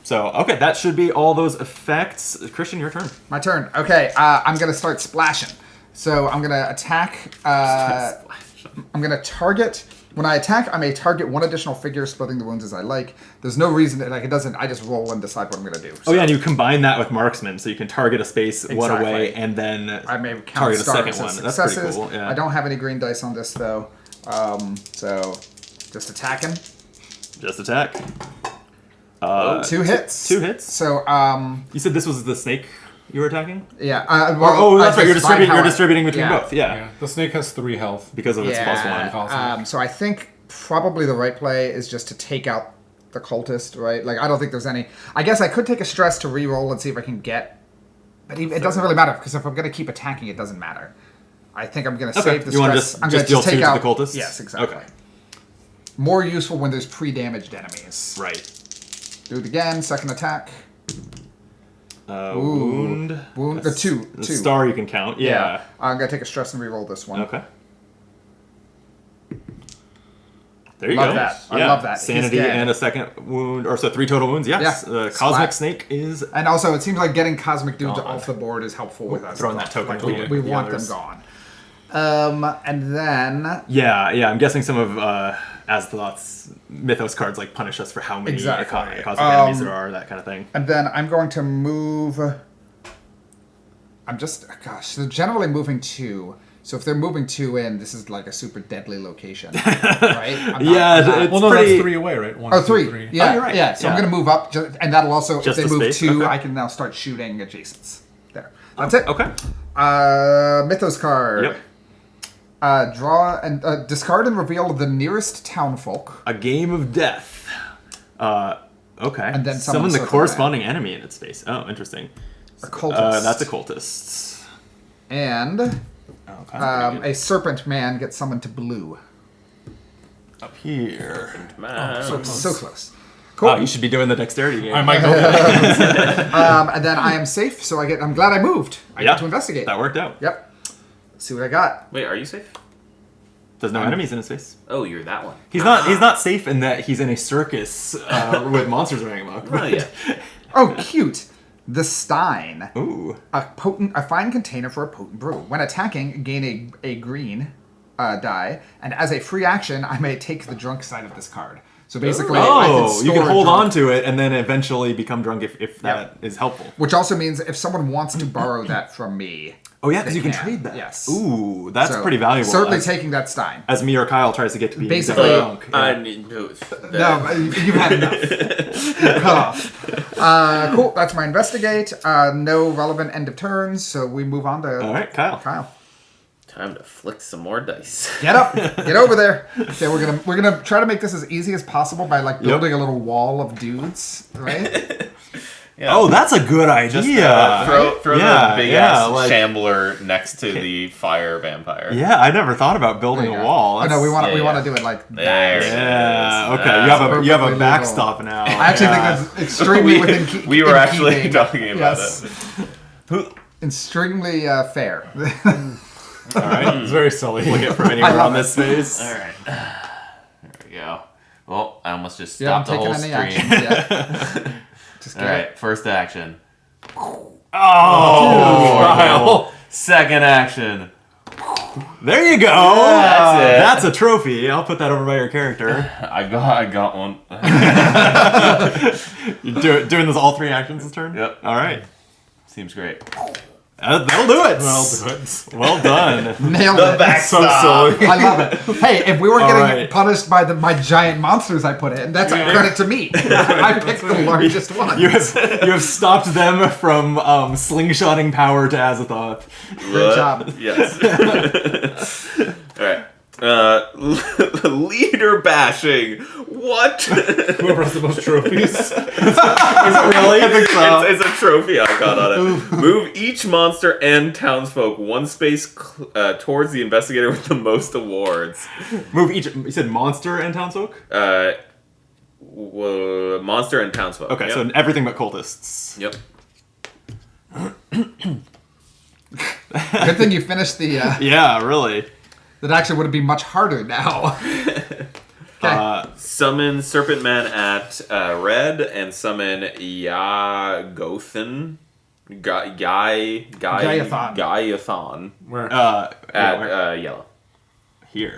So that should be all those effects. Christian, your turn. My turn. Okay, I'm gonna start splashing. So I'm gonna attack. I'm gonna target. When I attack, I may target 1 additional figure, splitting the wounds as I like. There's no reason that it doesn't. I just roll and decide what I'm gonna do. Oh yeah, and you combine that with marksman, so you can target a space one Exactly. away, and then I may count target a stars second as one. That's successes. pretty cool. Yeah. I don't have any green dice on this though, so just attacking. Just attack. 2 hits. 2 hits. So You said this was the snake you were attacking? yeah. That's right. You're distributing between both. Yeah. Yeah. The snake has 3 health. Because of its Yeah. +1. So I think probably the right play is just to take out the cultist, right? Like I don't think there's any. I guess I could take a stress to re-roll and see if I can get. But it doesn't really matter because if I'm gonna keep attacking, it doesn't matter. I think I'm gonna save the You wanna stress. just- I'm just gonna deal take 2 to out the cultists? Yes, exactly. Okay. More useful when there's pre-damaged enemies. Right. Do it again. Second attack. Wound. Wound. The 2. The 2. star you can count. Yeah. I'm gonna take a stress and re-roll this one. Okay. There you Love go. that. I love that. He's Sanity dead. and a second wound, or so 3 total wounds. Yes. Yeah. The cosmic Splat. snake is And also, it seems like getting cosmic dudes Gone. off the board is helpful with us. Throwing that token Like, to we the want them others. gone. And then Yeah. I'm guessing some of Azathoth's Mythos cards like punish us for how many Exactly. cosmic enemies there are, that kind of thing. And then I'm going to move. I'm just, gosh, so generally moving 2. So if they're moving 2 in, this is like a super deadly location, right? Well, no, pretty... that's 3 away, right? 1, Oh, 2, 3. 3. Yeah, you're right. Yeah, so I'm going to move up, and that'll also, Just if they the move space? 2, Okay. I can now start shooting adjacents. There. That's it. Okay. Mythos card. Yep. Draw and discard and reveal the nearest townfolk. A game of death. Okay. And then summon the circle corresponding enemy in its space. Oh, interesting. Occultist. That's occultists. And Okay. a serpent man gets summoned to blue. Up here. Man. So close. Cool. Wow, you should be doing the dexterity game. I might go for that. And then I am safe, so I'm glad I moved. I get to investigate. That worked out. Yep. Let's see what I got. Wait, are you safe? There's no enemies in his face. Oh, you're that one. He's not safe in that he's in a circus with monsters running amok. Oh, yeah. Oh, cute. The Stein. Ooh. A fine container for a potent brew. When attacking, gain a green die, and as a free action, I may take the drunk side of this card. So basically, I can Oh, store you can hold drunk, on to it and then eventually become drunk if that is helpful. which also means if someone wants to borrow that from me. Oh yeah, because They you can can, trade that. yes. Ooh, that's So, pretty valuable. Certainly as, taking that Stein. as me or Kyle tries to get to be Basically, drunk. I need those. No, you've had enough. You're cut off. Cool. That's my investigate. No relevant end of turns, so we move on to All right, Kyle. Time to flick some more dice. Get up. Get over there. Okay, we're gonna try to make this as easy as possible by like building a little wall of dudes, right? Yeah. Oh, that's a good idea. Just throw Yeah, the big yeah, ass like- shambler next to the fire vampire. Yeah, I never thought about building There you a go. wall. Oh no, That's- we want yeah. to do it like There that. it is. Yeah. Okay, That's you have a perfectly legal. backstop now. I actually think that's extremely within keeping. we were actually talking about it. Extremely fair. All right. It's very silly. Look it from anywhere love on this space. All right. There we go. Well, I almost just Yeah, I'm stopped the taking whole any stream. actions yet. Just All right, first action. Oh, Kyle. Second action. there you go. That's it. That's a trophy. I'll put that over by your character. I got one. You're doing this all 3 actions this turn? Yep. All right. Seems great. That'll do it. Well, do it. Well done. Nailed The it. backstop. silly. I love it. Hey, if we weren't All getting right. punished by my giant monsters I put in, that's a credit to me. I picked the largest one. You have stopped them from slingshotting power to Azathoth. Good job. Yes. All right. Leader bashing. What? Whoever has the most trophies. Is it really? I think so. It's a trophy icon on it. Move each monster and townsfolk one space towards the investigator with the most awards. Move each. You said monster and townsfolk? Monster and townsfolk. Okay, Yep. so everything but cultists. Yep. Good thing you finished the. Yeah, really. That actually would be much harder now. Okay. Summon Serpent Man at red and summon Yagothan. Gaiathon Where? at yellow. Here.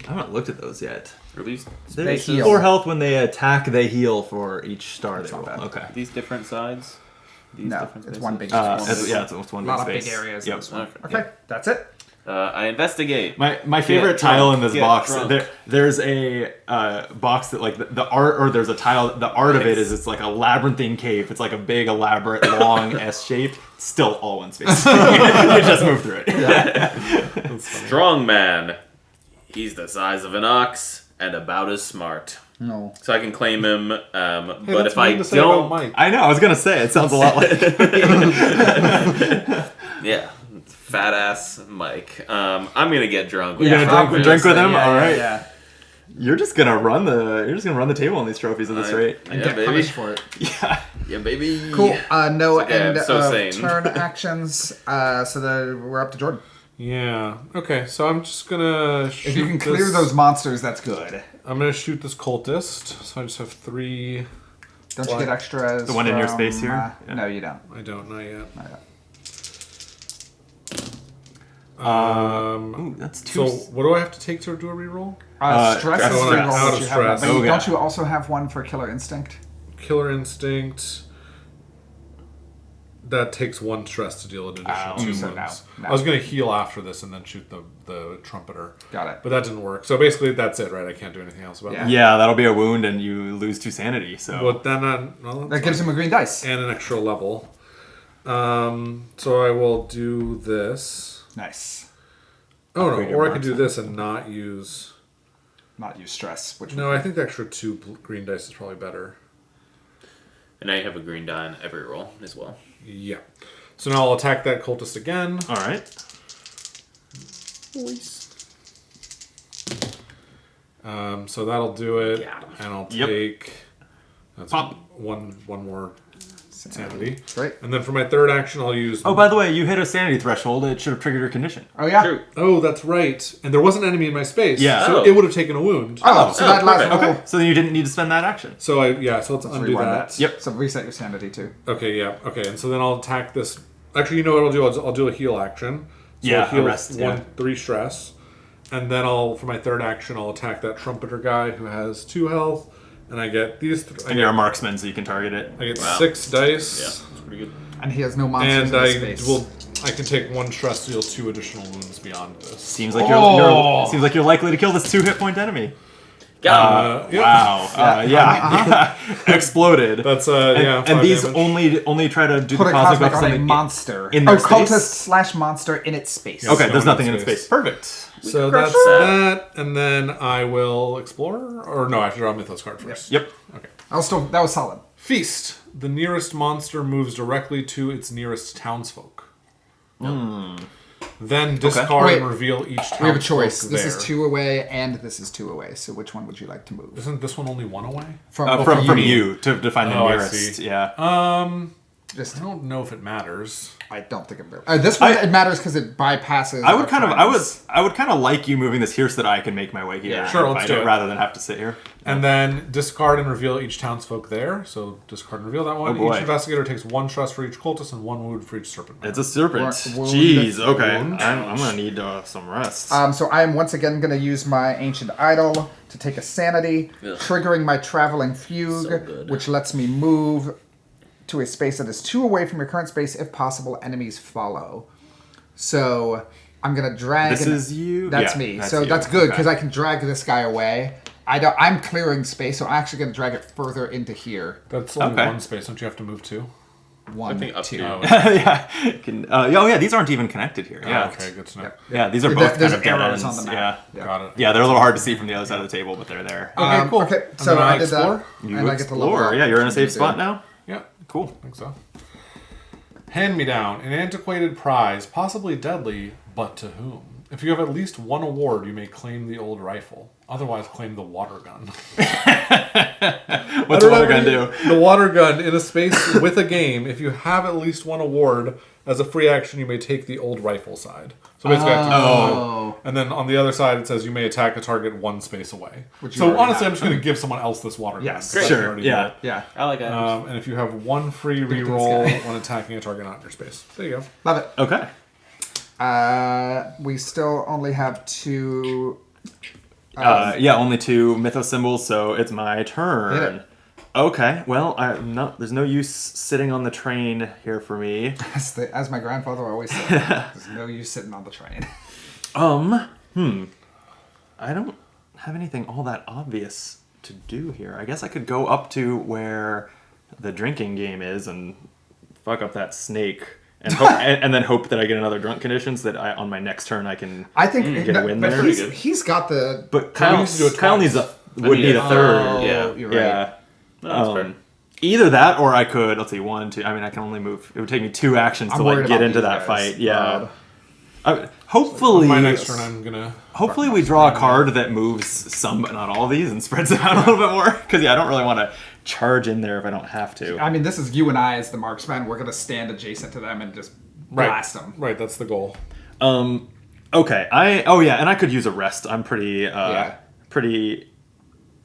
I haven't looked at those yet. Release They heal. 4 health when they attack, they heal for each star they roll. not bad. Okay. these different sides. These No, different it's spaces? one big. Yeah, space. it's one a lot of big big space. areas. Yep. In this one. Okay. Okay, that's it. I investigate. My favorite Get tile drunk, in this get box. drunk. There's a box that like the art, or there's a tile. The art of it is it's like a labyrinthine cave. It's like a big, elaborate, long S shape. Still all one space. You just move through it. Strong man. He's the size of an ox and about as smart. No. So I can claim him. Hey, but that's if I weird to say about don't, Mike. I know. I was gonna say it sounds a lot like. yeah, fat ass Mike. I'm gonna get drunk. You're gonna drink with him. Yeah, All right. Yeah. You're just gonna run the table on these trophies at this rate. And Yeah, get baby. punished for it. Yeah. Yeah, baby. Cool. No It's okay, end I'm so of sane. turn actions. So that we're up to Jordan. Yeah. Okay, so I'm just gonna shoot If you can clear this- those monsters, that's good. I'm gonna shoot this cultist. So I just have 3. Don't you get extras? The one in your from, space here? Yeah. No, you don't. I don't know yet. Not yet. Ooh, that's So 2. what do I have to take to do a reroll? Stress stress is on the it. roll Out that of you have. stress. But Okay. don't you also have one for Killer Instinct? Killer instinct. That takes 1 stress to deal an additional 2 so wounds. no. I was going to heal after this and then shoot the trumpeter. Got it. But that didn't work. So basically, that's it, right? I can't do anything else about it. Yeah, that'll be a wound, and you lose 2 sanity. So But then That gives him a green dice. and an extra level. So I will do this. Nice. Oh Upgrade no, your or I could do marksman. this and not use. Not use stress. Which No, I think the extra 2 green dice is probably better. And now you have a green die on every roll as well. Yeah. So now I'll attack that cultist again. all right. So that'll do it, Got him. and I'll Yep. take. That's Pop. one more sanity. Great. And then for my third action, I'll use. Oh, by the way, you hit a sanity threshold. It should have triggered your condition. Oh yeah. True. Oh, that's right. And there was an enemy in my space. Yeah. So Oh. it would have taken a wound. Oh, so that last perfect. roll. Okay, so then you didn't need to spend that action. So so let's undo Rewind that. Yep. So reset your sanity too. Okay, yeah. Okay, and so then I'll attack this. Actually, you know what I'll do? I'll do a heal action. So Yeah, I'll heal a rest, yeah. 3 stress. And then for my third action, I'll attack that trumpeter guy who has 2 health. And I get these. And you're a marksman, so you can target it. I get Wow. 6 dice. Yeah, that's pretty good. And he has no monsters And in his space. I can take 1 stress to deal 2 additional wounds beyond this. Seems like Oh. seems like you're likely to kill this 2 hit point enemy. Got him. Yep. Wow. Yeah. Exploded. That's and, yeah. and 5 these damage. only try to do Put the a cosmic cosmic buff on a something monster. in their cultist space? / monster in its space. Okay, no there's one nothing in in space. space. Perfect. So crush that's that. that, and then I will explore. Or no, I have to draw a Mythos card first. Yep. Okay. That was solid. Feast. The nearest monster moves directly to its nearest townsfolk. Then discard Wait. and reveal each townsfolk We have a choice. This there. is 2 away, and this is 2 away. So which one would you like to move? Isn't this one only 1 away? From you to find the Oh, I nearest. see. Yeah. Just I don't know if it matters. I don't think it matters. This one it matters because it bypasses. I would our kind of like you moving this here so that I can make my way here. Yeah. and Sure, let's fight do it. rather than have to sit here. And then discard and reveal each townsfolk there. So discard and reveal that one. Oh, boy. Each investigator takes 1 stress for each cultist and 1 wound for each serpent. It's a serpent. Wound. Jeez. Okay. Wound. I'm gonna need some rest. So I am once again going to use my Ancient Idol to take a sanity, Ugh. triggering my Traveling Fugue, So good. which lets me move to a space that is 2 away from your current space. If possible, enemies follow. So I'm going to drag... This is you? That's Yeah, me. that's So you. that's good, because Okay. I can drag this guy away. I'm clearing space, so I'm actually going to drag it further into here. That's only Okay. 1 space. Don't you have to move 2? 1, think up 2. to- Yeah. Oh yeah, these aren't even connected here. Yeah. Okay, good to know. Yeah, these are There- both there's kind of dead arrows ends. on the map. Yeah. Got it. Yeah, they're a little hard to see from the other side of the table, but they're there. Okay, cool. Okay, And so then I did that. explore? You and I get to level explore. up. Yeah, you're in a safe Dude. spot now. Yeah, Cool. I think so. Hand me down, an antiquated prize, possibly deadly, but to whom? If you have at least 1 award, you may claim the old rifle. Otherwise, claim the water gun. What's the water gun do? The water gun in a space with a game. If you have at least 1 award, as a free action, you may take the old rifle side. So basically, I have to Oh. and then on the other side, it says you may attack a target 1 space away. Which you So already honestly, have. I'm just going to give someone else this water gun. Yes. because Sure, I already yeah. did it. Yeah, I like that. And if you have 1 free this reroll guy. when attacking a target not in your space. There you go. love it. Okay. We still only have 2. Yeah, only 2 mythos symbols, so it's my Hit turn. it. Okay. Well, there's no use sitting on the train here for me. As my grandfather always said, there's no use sitting on the train. I don't have anything all that obvious to do here. I guess I could go up to where the drinking game is and fuck up that snake and hope, and then hope that I get another drunk condition so that on my next turn I can I think get a win but there. he's got the. But Kyle needs to do it Kyle twice. would need a third. Oh, Yeah. you're right. Yeah. That's fair. Either that or I could, let's see, 1, 2. I mean, I can only move. It would take me 2 actions I'm to worried like get about into these that guys. fight. Yeah. God. Hopefully, My next turn, I'm gonna. hopefully we draw a card that moves some but not all of these and spreads it out a little bit more. Because yeah, I don't really want to charge in there if I don't have to. I mean, this is you and I as the marksman. We're gonna stand adjacent to them and just blast them. Right, that's the goal. Okay. And I could use a rest. I'm pretty pretty.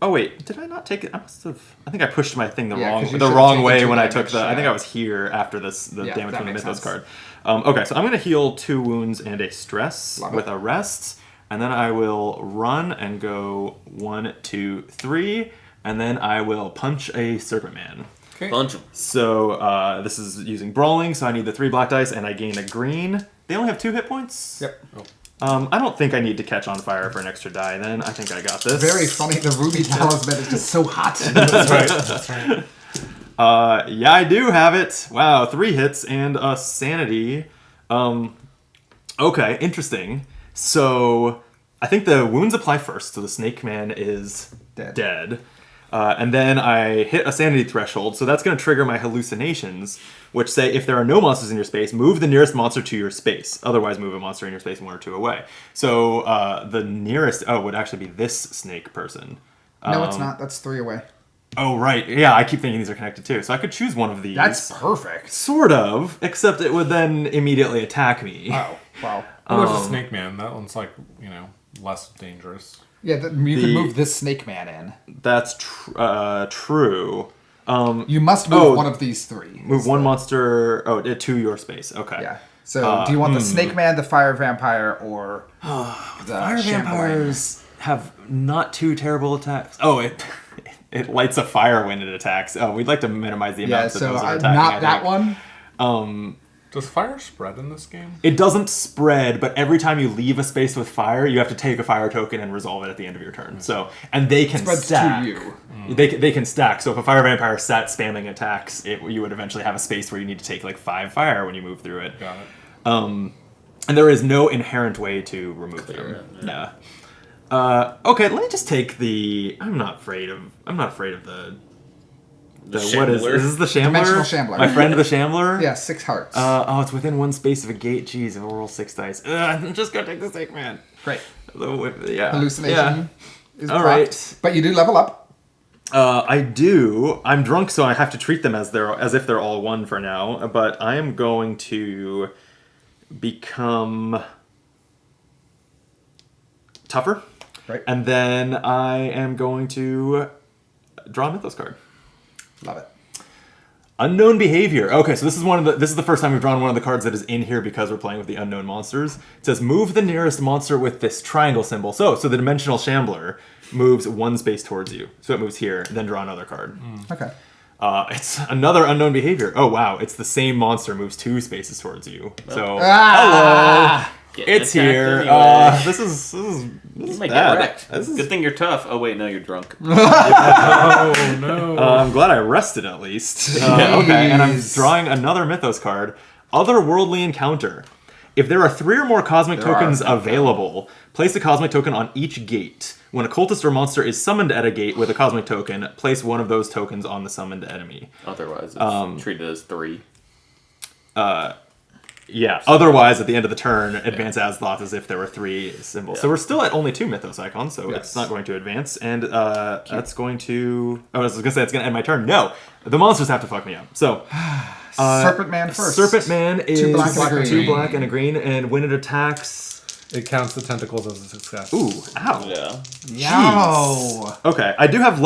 Oh wait, did I not take it? I must have. I think I pushed my thing the Yeah, 'cause you wrong should've taken way 2 when I damage, took the. I think yeah. I was here after the Yeah, damage that from the makes Mythos sense. card. Okay, so I'm gonna heal 2 wounds and a stress Love it. with a rest, and then I will run and go 1, 2, 3, and then I will punch a serpent man. Bunch of. So this is using brawling, so I need the 3 black dice, and I gain a green. They only have 2 hit points? Yep. I don't think I need to catch on fire for an extra die then. I think I got this. Very funny. The ruby talisman is just so hot. That's right. That's right. Yeah, I do have it. Wow, 3 hits and a sanity. Okay, interesting. So I think the wounds apply first, so the snake man is dead. And then I hit a sanity threshold, so that's going to trigger my hallucinations, which say if there are no monsters in your space, move the nearest monster to your space. Otherwise, move a monster in your space 1 or 2 away. So the nearest would actually be this snake person. No, it's not. That's 3 away. Oh, right. Yeah, I keep thinking these are connected too. So I could choose one of these. That's perfect. Sort of, except it would then immediately attack me. Oh, wow. There's a snake man. That one's like, less dangerous. Yeah, you can move this snake man in. That's true. You must move one of these 3. Move one monster to your space. Okay. Yeah. So do you want the snake man, the fire vampire, or the fire Chamberlain? vampires have not too terrible attacks. Oh, it lights a fire when it attacks. Oh, we'd like to minimize the amount that those are attacking. Not that one. Does fire spread in this game? It doesn't spread, but every time you leave a space with fire, you have to take a fire token and resolve it at the end of your turn. So, and they can stack. To you. They can stack. So if a fire vampire sat spamming attacks, you would eventually have a space where you need to take like 5 fire when you move through it. Got it. And there is no inherent way to remove them. Yeah. Okay, let me just take the. I'm not afraid of the what is this? The Shambler? Dimensional Shambler. My friend the Shambler? Yeah, 6 hearts. It's within 1 space of a gate. Jeez, I'll roll 6 dice. I'm just gonna take the snake man. Great. Yeah. Hallucination is all dropped. Right. But you do level up. I do. I'm drunk, so I have to treat them as if they're all 1 for now. But I am going to become tougher. Right. And then I am going to draw a Mythos card. Love it. Unknown behavior. Okay, so this is the first time we've drawn one of the cards that is in here because we're playing with the unknown monsters. It says move the nearest monster with this triangle symbol. So the Dimensional Shambler moves 1 space towards you. So it moves here, then draw another card. Okay. It's another unknown behavior. Oh wow, it's the same monster moves 2 spaces towards you. So hello. It's here. Anyway. This is You might bad. get wrecked. Good thing you're tough. Oh wait, no, you're drunk. Oh no. I'm glad I rested at least. Okay, and I'm drawing another Mythos card. Otherworldly Encounter. If there are 3 or more cosmic tokens available, place a cosmic token on each gate. When a cultist or monster is summoned at a gate with a cosmic token, place one of those tokens on the summoned enemy. Otherwise, it's treated as 3. Yeah. Otherwise, at the end of the turn, advance as thought as if there were 3 symbols. Yeah. So we're still at only 2 Mythos icons, so it's not going to advance. And that's going to... Oh, I was going to say it's going to end my turn. No! The monsters have to fuck me up. So... Serpent Man first. Serpent Man is 2 black and a green. 2 black and a green, and when it attacks... It counts the tentacles as a success. Ooh, ow. Yeah. Yo! Okay, I do have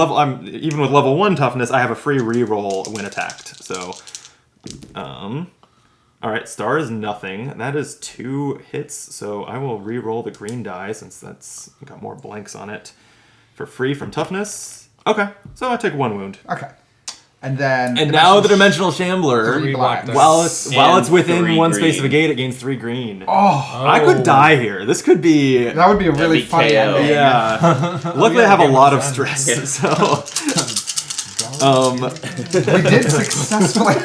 even with level 1 toughness, I have a free reroll when attacked. So, alright, star is nothing. That is 2 hits, so I will re-roll the green die since that's got more blanks on it for free from toughness. Okay, so I take 1 wound. Okay. And then... And now the Dimensional Shambler, 3 black. while it's within 3 1 space green. of a gate, it gains 3 green. Oh! I could die here. This could be... That would be a really be funny KO. ending. Yeah. Luckily, I have a lot of stress, so... We did successfully...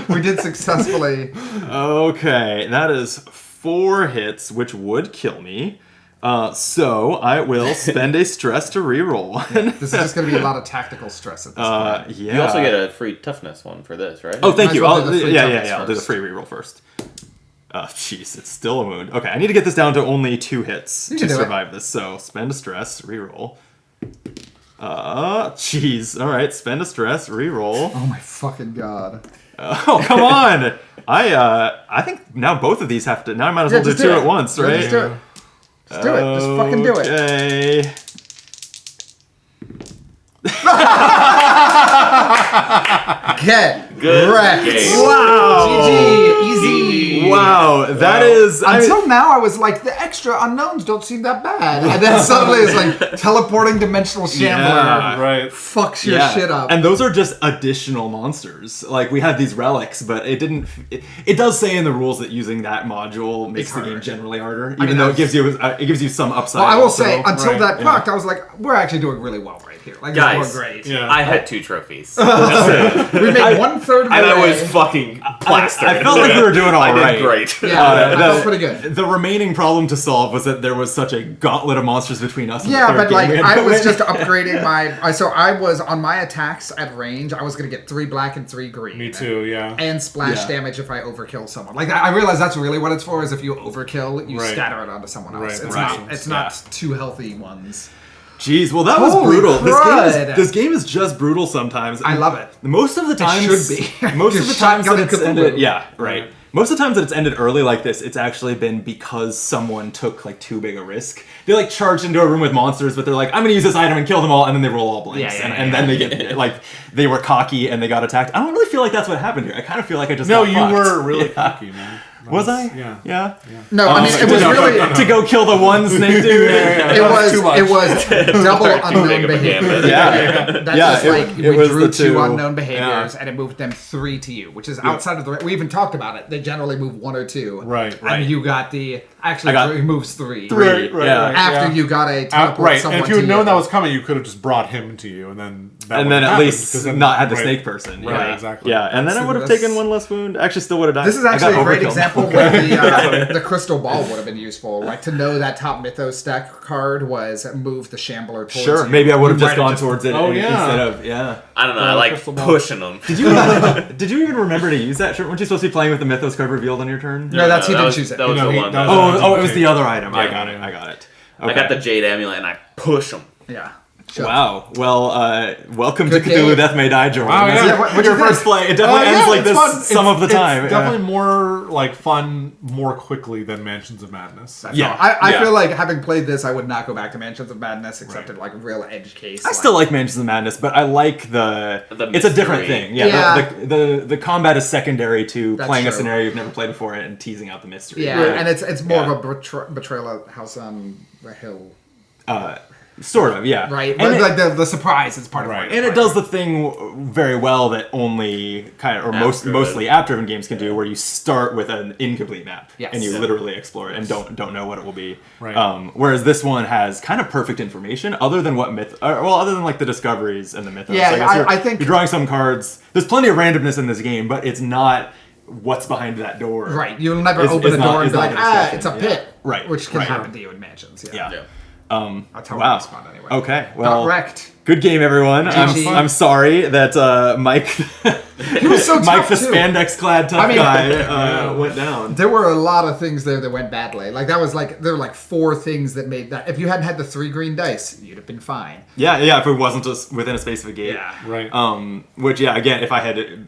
we did successfully... Okay, that is 4 hits, which would kill me. So I will spend a stress to reroll one. This is just going to be a lot of tactical stress at this point. Yeah. You also get a free toughness one for this, right? Oh, thank Might as you. well do the free toughness I'll do the first. free reroll first. Jeez, it's still a wound. Okay, I need to get this down to only 2 hits You to can do it. survive this. So spend a stress, reroll. Jeez. All right, spend a stress, reroll. Oh my fucking god. Oh, come on! I think now both of these have to. Now I might as well do just 2 do it. at once, Yeah, right? just do it. Just do it. Just fucking do it. Okay. Get Good wrecked. game. Wow. GG. Easy. Wow, that is... Until now, I was like, the extra unknowns don't seem that bad. And then suddenly it's like, teleporting dimensional shambler Right. fucks your shit up. And those are just additional monsters. Like, we had these relics, but it didn't... It does say in the rules that using that module makes the game generally harder, even though it gives you some upside. Well, I will say, also. until that proc, I was like, we're actually doing really well right here. Like, Guys, we're great. Yeah. I had 2 trophies. That's it. We made 1/3 of the And I way. was fucking plastered. I felt like we were doing all I right. did great. Yeah, I felt pretty good. The remaining problem to solve was that there was such a gauntlet of monsters between us. And Yeah, the third but game like we had I to was win. just upgrading my. So I was on my attacks at range. I was gonna get 3 black and 3 green. Me too, yeah. And splash Yeah. damage if I overkill someone. Like I realize that's really what it's for. Is if you overkill, you Right. scatter it onto someone else. Right, It's that not. makes sense. It's not 2 healthy ones. Jeez, well that was Holy brutal. crud. This game is just brutal sometimes. I love it. Most of the times, should be. most of the Just times that shotgun it's Cthulhu. ended, yeah, right. Most of the times that it's ended early like this, it's actually been because someone took like too big a risk. They like charged into a room with monsters, but they're like, I'm gonna use this item and kill them all, and then they roll all blanks, and then they get like they were cocky and they got attacked. I don't really feel like that's what happened here. I kind of feel like I just No, got you fucked. were really Yeah. cocky, man. Was I? Yeah. Yeah. No, I mean it was really. to go kill the one snake dude. It was too much. it was double Too big unknown of a behavior. gambit. Yeah. That's Yeah, just it- like it we was drew the 2 two. unknown behaviors Yeah. and it moved them 3 to you, which is outside of the. We even talked about it. They generally move 1 or 2. Right. And you got the I got he moves 3. Three. Right, Yeah. right. After Yeah. you got a teleport Right, someone and if you had to known you. that was coming, you could have just brought him to you, and then that And wouldn't then at happen, least because then- not had the right. snake person. Right, Yeah. exactly. Yeah, and then I would have That's- taken 1 less wound. Actually, still would have died. This is I actually got a great overkilled. example where the crystal ball would have been useful. Like to know that top mythos stack card was move the shambler towards Sure, you. maybe I would have You just might gone towards it Oh, yeah. instead of I don't know. Yeah, I like crystal ball. pushing them. Did you even remember to use that? Weren't you supposed to be playing with the mythos card revealed on your turn? No, that's he that didn't was- choose it. That was No, the he- one. that was- Oh, it was the other item. I Yeah. got it. I got it. I got the Jade Amulet and I push them. Yeah. Sure. Wow. Well, welcome Good to Cthulhu game. Death May Die, Jordan. Wow, This yeah. is Yeah, what'd your you first think? play. It definitely ends like it's this fun. some of the time. It's definitely more like fun more quickly than Mansions of Madness. Yeah. I Yeah. feel like having played this, I would not go back to Mansions of Madness except Right. in like a real edge case. I still like Mansions of Madness, but I like The it's a different mystery. thing. Yeah. Yeah. The combat is secondary to That's playing a true. scenario you've never played before and teasing out the mystery. Yeah, Right. and it's more Yeah. of a betrayal of House on the Hill. Sort of. Yeah. Right, And but it, like the surprise is part Right. of it. and it does the thing very well that only kind of, or After mostly after games can do, where you start with an incomplete map Yes. and you Yeah. literally explore it and don't know what it will be. Right. Whereas this one has kind of perfect information, other than what other than like the discoveries and the mythos. Yeah, guess I think- you're drawing some cards. There's plenty of randomness in this game, but it's not what's behind that door. Right, you'll never It's- open it's the not- door and it's be not like, a discussion. it's a Yeah. pit. Right, Which can right. happen to you in Mansions. Yeah. Yeah. That's how Wow. I respond anyway. Okay. Well. Got wrecked. Good game, everyone. GG. I'm sorry that Mike, He was so Mike tough, the too. spandex-clad tough I mean- guy, went down. There were a lot of things there that went badly. Like that was like there were like 4 things that made that. If you hadn't had the 3 green dice, you'd have been fine. Yeah, if it wasn't just within a space of a gate. Right. Which, again, if I had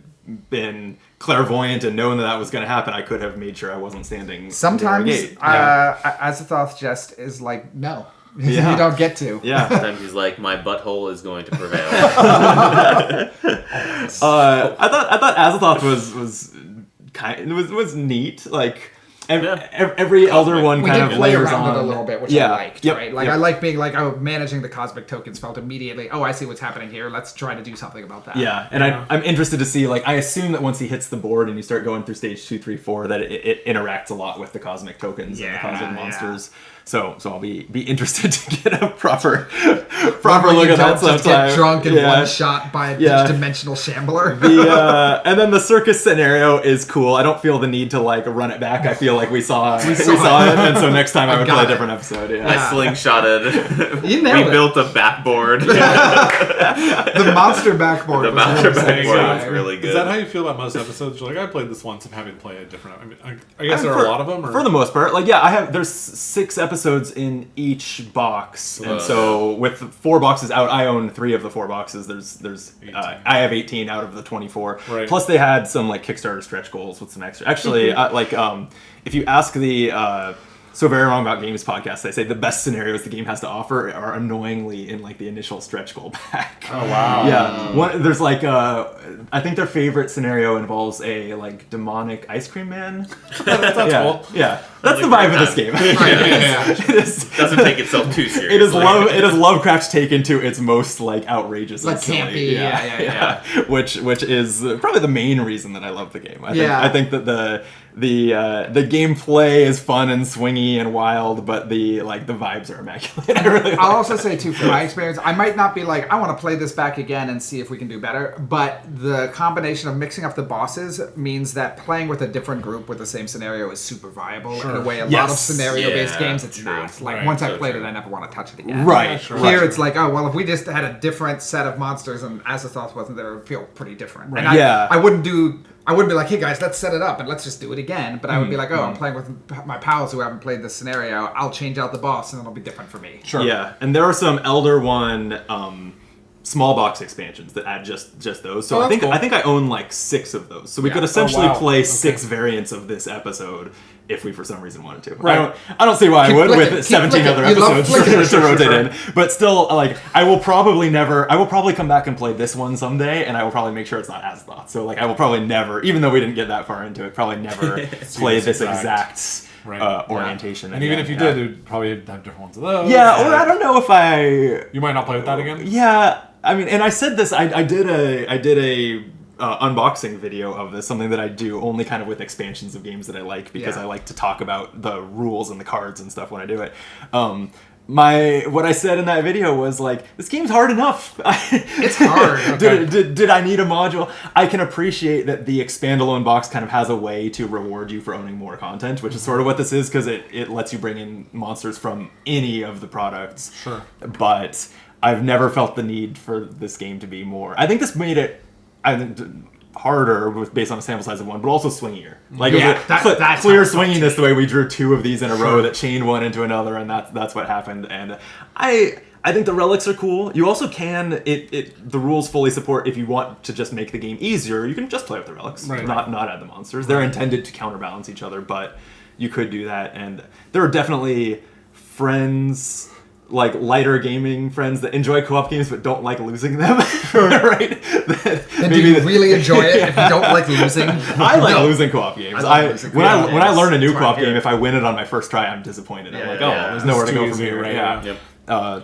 been clairvoyant and known that was going to happen, I could have made sure I wasn't standing Sometimes near a gate. Yeah. Azathoth just is like no, Yeah. you don't get to. Yeah. Sometimes he's like, my butthole is going to prevail. I thought Azathoth was neat. Like every Elder one We kind did of play layers around on it a little bit, which Yeah. I liked. Yep. Right, like Yep. I like being like, oh, managing the cosmic tokens felt immediately. Oh, I see what's happening here. Let's try to do something about that. Yeah, and I'm interested to see, like, I assume that once he hits the board and you start going through stage 2, 3, 4, that it interacts a lot with the cosmic tokens and the cosmic monsters. So I'll be interested to get a proper look at that Don't just sometime. get drunk and Yeah. one shot by a Yeah. dimensional shambler. And then the circus scenario is cool. I don't feel the need to like run it back. I feel like we saw it, and so next time I would got play a it. different episode. Yeah. I slingshotted. You We nailed it. built a backboard. The monster backboard. The was monster really backboard satisfying. was really good. Is that how you feel about most episodes? You're like, I played this once. I'm having to play a different. I mean, I guess there are a lot of them. Or? For the most part, like there's 6 episodes in each box, and so with 4 boxes out, I own 3 of the 4 boxes. There's I have 18 out of the 24. Right. Plus they had some like Kickstarter stretch goals with some extra. Actually, if you ask the So Very Wrong About Games podcast, they say the best scenarios the game has to offer are annoyingly in like the initial stretch goal back. Oh wow. Yeah, there's like I think their favorite scenario involves a like demonic ice cream man. That sounds cool. Yeah, that's the vibe of this game. It is, Doesn't take itself too seriously. It is Lovecraft taken to its most like outrageous, Like and silly. campy, yeah. Which is probably the main reason that I love the game. I think that the gameplay is fun and swingy and wild, but the vibes are immaculate. I'll also say too, from my experience, I might not be like, I want to play this back again and see if we can do better, but the combination of mixing up the bosses means that playing with a different group with the same scenario is super viable in a way a lot of scenario-based games it's not. Like once I played it, I never want to touch it again. Right. Here it's like, oh well, if we just had a different set of monsters and Azathoth wasn't there, it would feel pretty different. Right. And Yeah. I wouldn't be like, hey guys, let's set it up and let's just do it again. But I would be like, oh, I'm playing with my pals who haven't played this scenario. I'll change out the boss and it'll be different for me. Sure. Yeah, and there are some Elder One small box expansions that add just those. So Oh, I think cool. I own like 6 of those. So we could Oh, essentially wow. play Okay. 6 variants of this episode if we for some reason wanted to. Right. I don't see why Keep I would flicking, with keep 17 flicking. other You love episodes flicking. to rotate in. But still, like I will probably come back and play this one someday, and I will probably make sure it's not Azathoth. So like I will probably never, even though we didn't get that far into it, probably never play this exact orientation. And even again. if you did, you'd probably have different ones of those. Yeah, or I don't know if I. You might not play with that again. Yeah, I mean, and I said this. I did a unboxing video of this, something that I do only kind of with expansions of games that I like because I like to talk about the rules and the cards and stuff when I do it. What I said in that video was like, this game's hard enough. It's hard. Did I need a module? I can appreciate that the expandalone box kind of has a way to reward you for owning more content, which is sort of what this is because it lets you bring in monsters from any of the products. Sure. But I've never felt the need for this game to be more. I think this made it harder based on a sample size of 1, but also swingier. Like that's clear how- swinginess the way we drew 2 of these in a row that chained one into another, and that's what happened. And I think the relics are cool. You also can the rules fully support if you want to just make the game easier. You can just play with the relics, not add the monsters. They're intended to counterbalance each other, but you could do that. And there are definitely friends, like lighter gaming friends that enjoy co-op games but don't like losing them. Right? And do you really enjoy it if you don't like losing? I like losing co-op games. When I learn a new co-op game, if I win it on my first try, I'm disappointed. I'm like, there's nowhere to go from here. right? Yeah.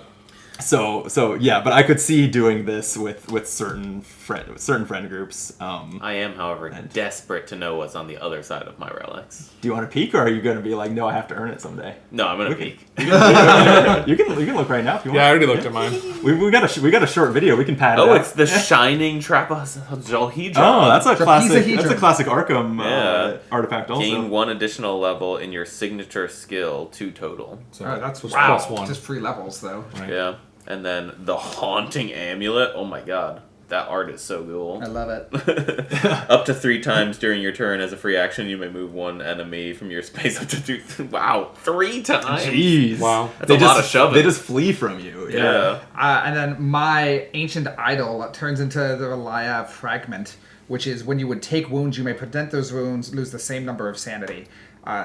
So yeah, but I could see doing this with certain friend groups. I am, however, desperate to know what's on the other side of my relics. Do you want to peek, or are you going to be like, no, I have to earn it someday? No, I'm gonna peek. You can look right now if you want. Yeah, I already looked at mine. We got a short video. We can pad it Oh, out. it's the Shining Trapezohedron. Oh, that's a classic. Trapezohedron. That's a classic Arkham artifact. Also, Gain 1 additional level in your signature skill, 2 total. So That's plus 1. just free levels though. Right. Yeah. And then the Haunting Amulet. Oh my god. That art is so cool. I love it. Up to 3 times during your turn as a free action, you may move one enemy from your space up to 2. Wow, 3 times? Jeez. Wow. That's a lot of shoving. They just flee from you. Yeah. And then my ancient idol turns into the Relia fragment, which is when you would take wounds, you may prevent those wounds, lose the same number of sanity.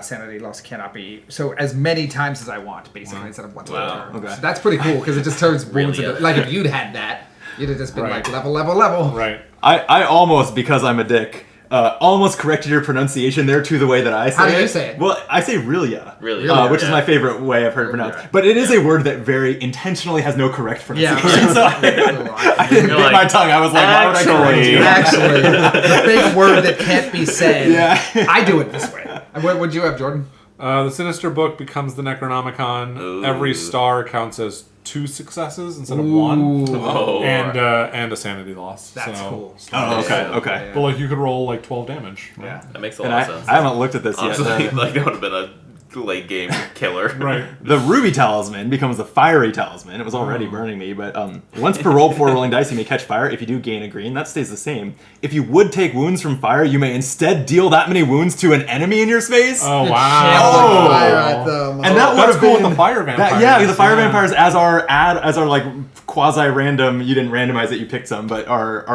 Sanity loss cannot be so as many times as I want, basically, instead of once per turn. Okay. So that's pretty cool because it just turns wounds Really into like if you'd had that, you'd have just been Right. like level. Right. I almost, because I'm a dick, almost corrected your pronunciation there to the way that I say it. How do you say it? Well, I say Relia. Relia, which is yeah. my favorite way I've heard it pronounced. Relia. But it is a word that very intentionally has no correct pronunciation. Yeah. So I didn't You're bit like, my tongue. I was like, why would I correct you? Actually, the big word that can't be said. Yeah. I do it this way. What would you have, Jordan? The Sinister Book becomes the Necronomicon. Ooh. Every star counts as 2 successes instead of 1. Oh, and a sanity loss. That's so, cool. Oh, okay. But like you could roll like 12 damage. Right? Yeah. That makes a And lot of sense. I haven't looked at this Honestly, yet. like that would have been a late game killer. Right. The Ruby Talisman becomes the Fiery Talisman. It was already burning me, but once per roll before rolling dice, you may catch fire. If you do, gain a green. That stays the same. If you would take wounds from fire, you may instead deal that many wounds to an enemy in your space. Oh Channeling wow. fire at them. And that would That's have cool been with the fire vampires. yeah, the fire Yeah. vampires as our like quasi-random. You didn't randomize it, you picked some, but our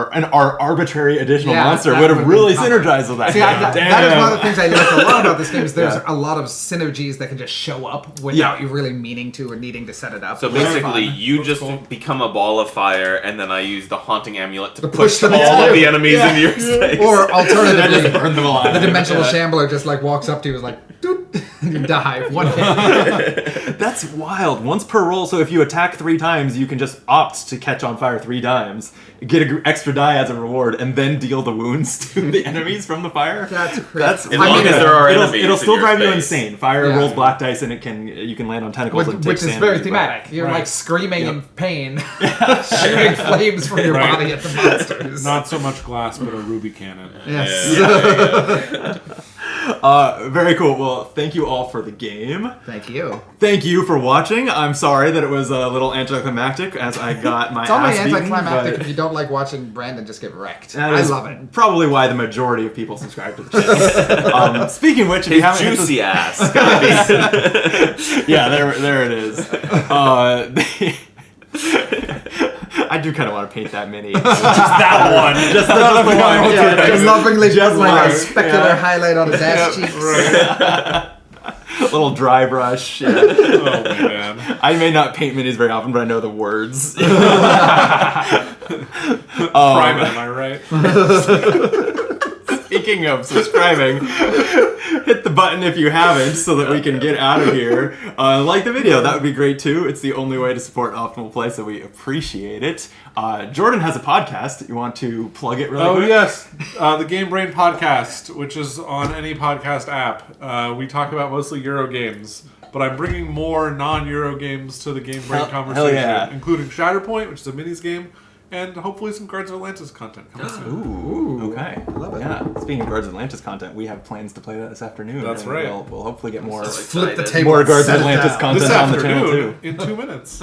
arbitrary additional Yeah, monster that would have would've really been tough. synergized with that. See, that is Damn. one of the things I like a lot about this game is there's Yeah. a lot of synergy synergies that can just show up without you really meaning to or needing to set it up. So Which is basically, fun. you just cool. become a ball of fire, and then I use the haunting amulet to push push them all into of the you. enemies into your space. Or alternatively, burn them alive. the dimensional shambler just like walks up to you and is like, doot, and you die. One hit. That's wild. Once per roll, so if you attack 3 times, you can just opt to catch on fire 3 times, get an extra die as a reward, and then deal the wounds to the enemies from the fire. That's crazy. That's As long as there are enemies it'll still in your drive you space. insane. Fire Yeah. rolls black dice, and you can land on tentacles and take Which is sanity, very but- thematic. You're Right. like screaming in pain, shooting flames from your Right. body at the monsters. Not so much glass, but a ruby cannon. Yes. Very cool. Well, thank you all for the game. Thank you. Thank you for watching. I'm sorry that it was a little anticlimactic as I got my It's only ass beaten, anticlimactic but- if you don't like watching Brandon just get wrecked. That I is love it. Probably why the majority of people subscribe to the channel. Speaking of which, if you His haven't hit juicy the- ass. Gotta be. yeah, there it is. I do kind of want to paint that mini. Just that one. Just the one. Yeah, just lovingly Just put like a one. specular Yeah. highlight on his ass cheeks. Little dry brush. Yeah. Oh man. I may not paint minis very often, but I know the words. Prime, am I right? Speaking of subscribing, hit the button if you haven't so that we can get out of here. Like the video, that would be great too. It's the only way to support Optimal Play, so we appreciate it. Jordan has a podcast. You want to plug it really Oh quick? yes, the Game Brain podcast, which is on any podcast app. We talk about mostly Euro games, but I'm bringing more non-Euro games to the Game Brain Hell conversation, yeah. including Shatterpoint, which is a minis game, and hopefully some Guards of Atlantis content coming soon. Ooh, okay. I love it. Yeah. Speaking of Guards of Atlantis content, we have plans to play that this afternoon. That's and right. We'll hopefully get more Flip the Excited. table. more Guards of set it Atlantis down. content This on the channel afternoon, too. in 2 minutes.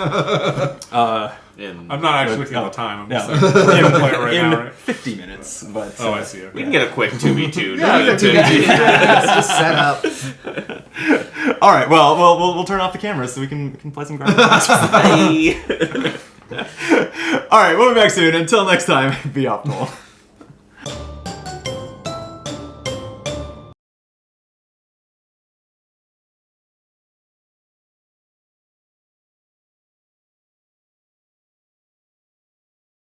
In- I'm not actually looking at Oh, the time. I'm no. just saying, we're gonna play it right In now, right? 50 minutes. But, Oh, I see. we Okay. can get a quick 2v2. Yeah, Don't need a You got- 2v2. it's just set up. All right. Well, we'll turn off the cameras so we can play some Guards of Atlantis. Bye. All right. We'll be back soon. Until next time, be optimal.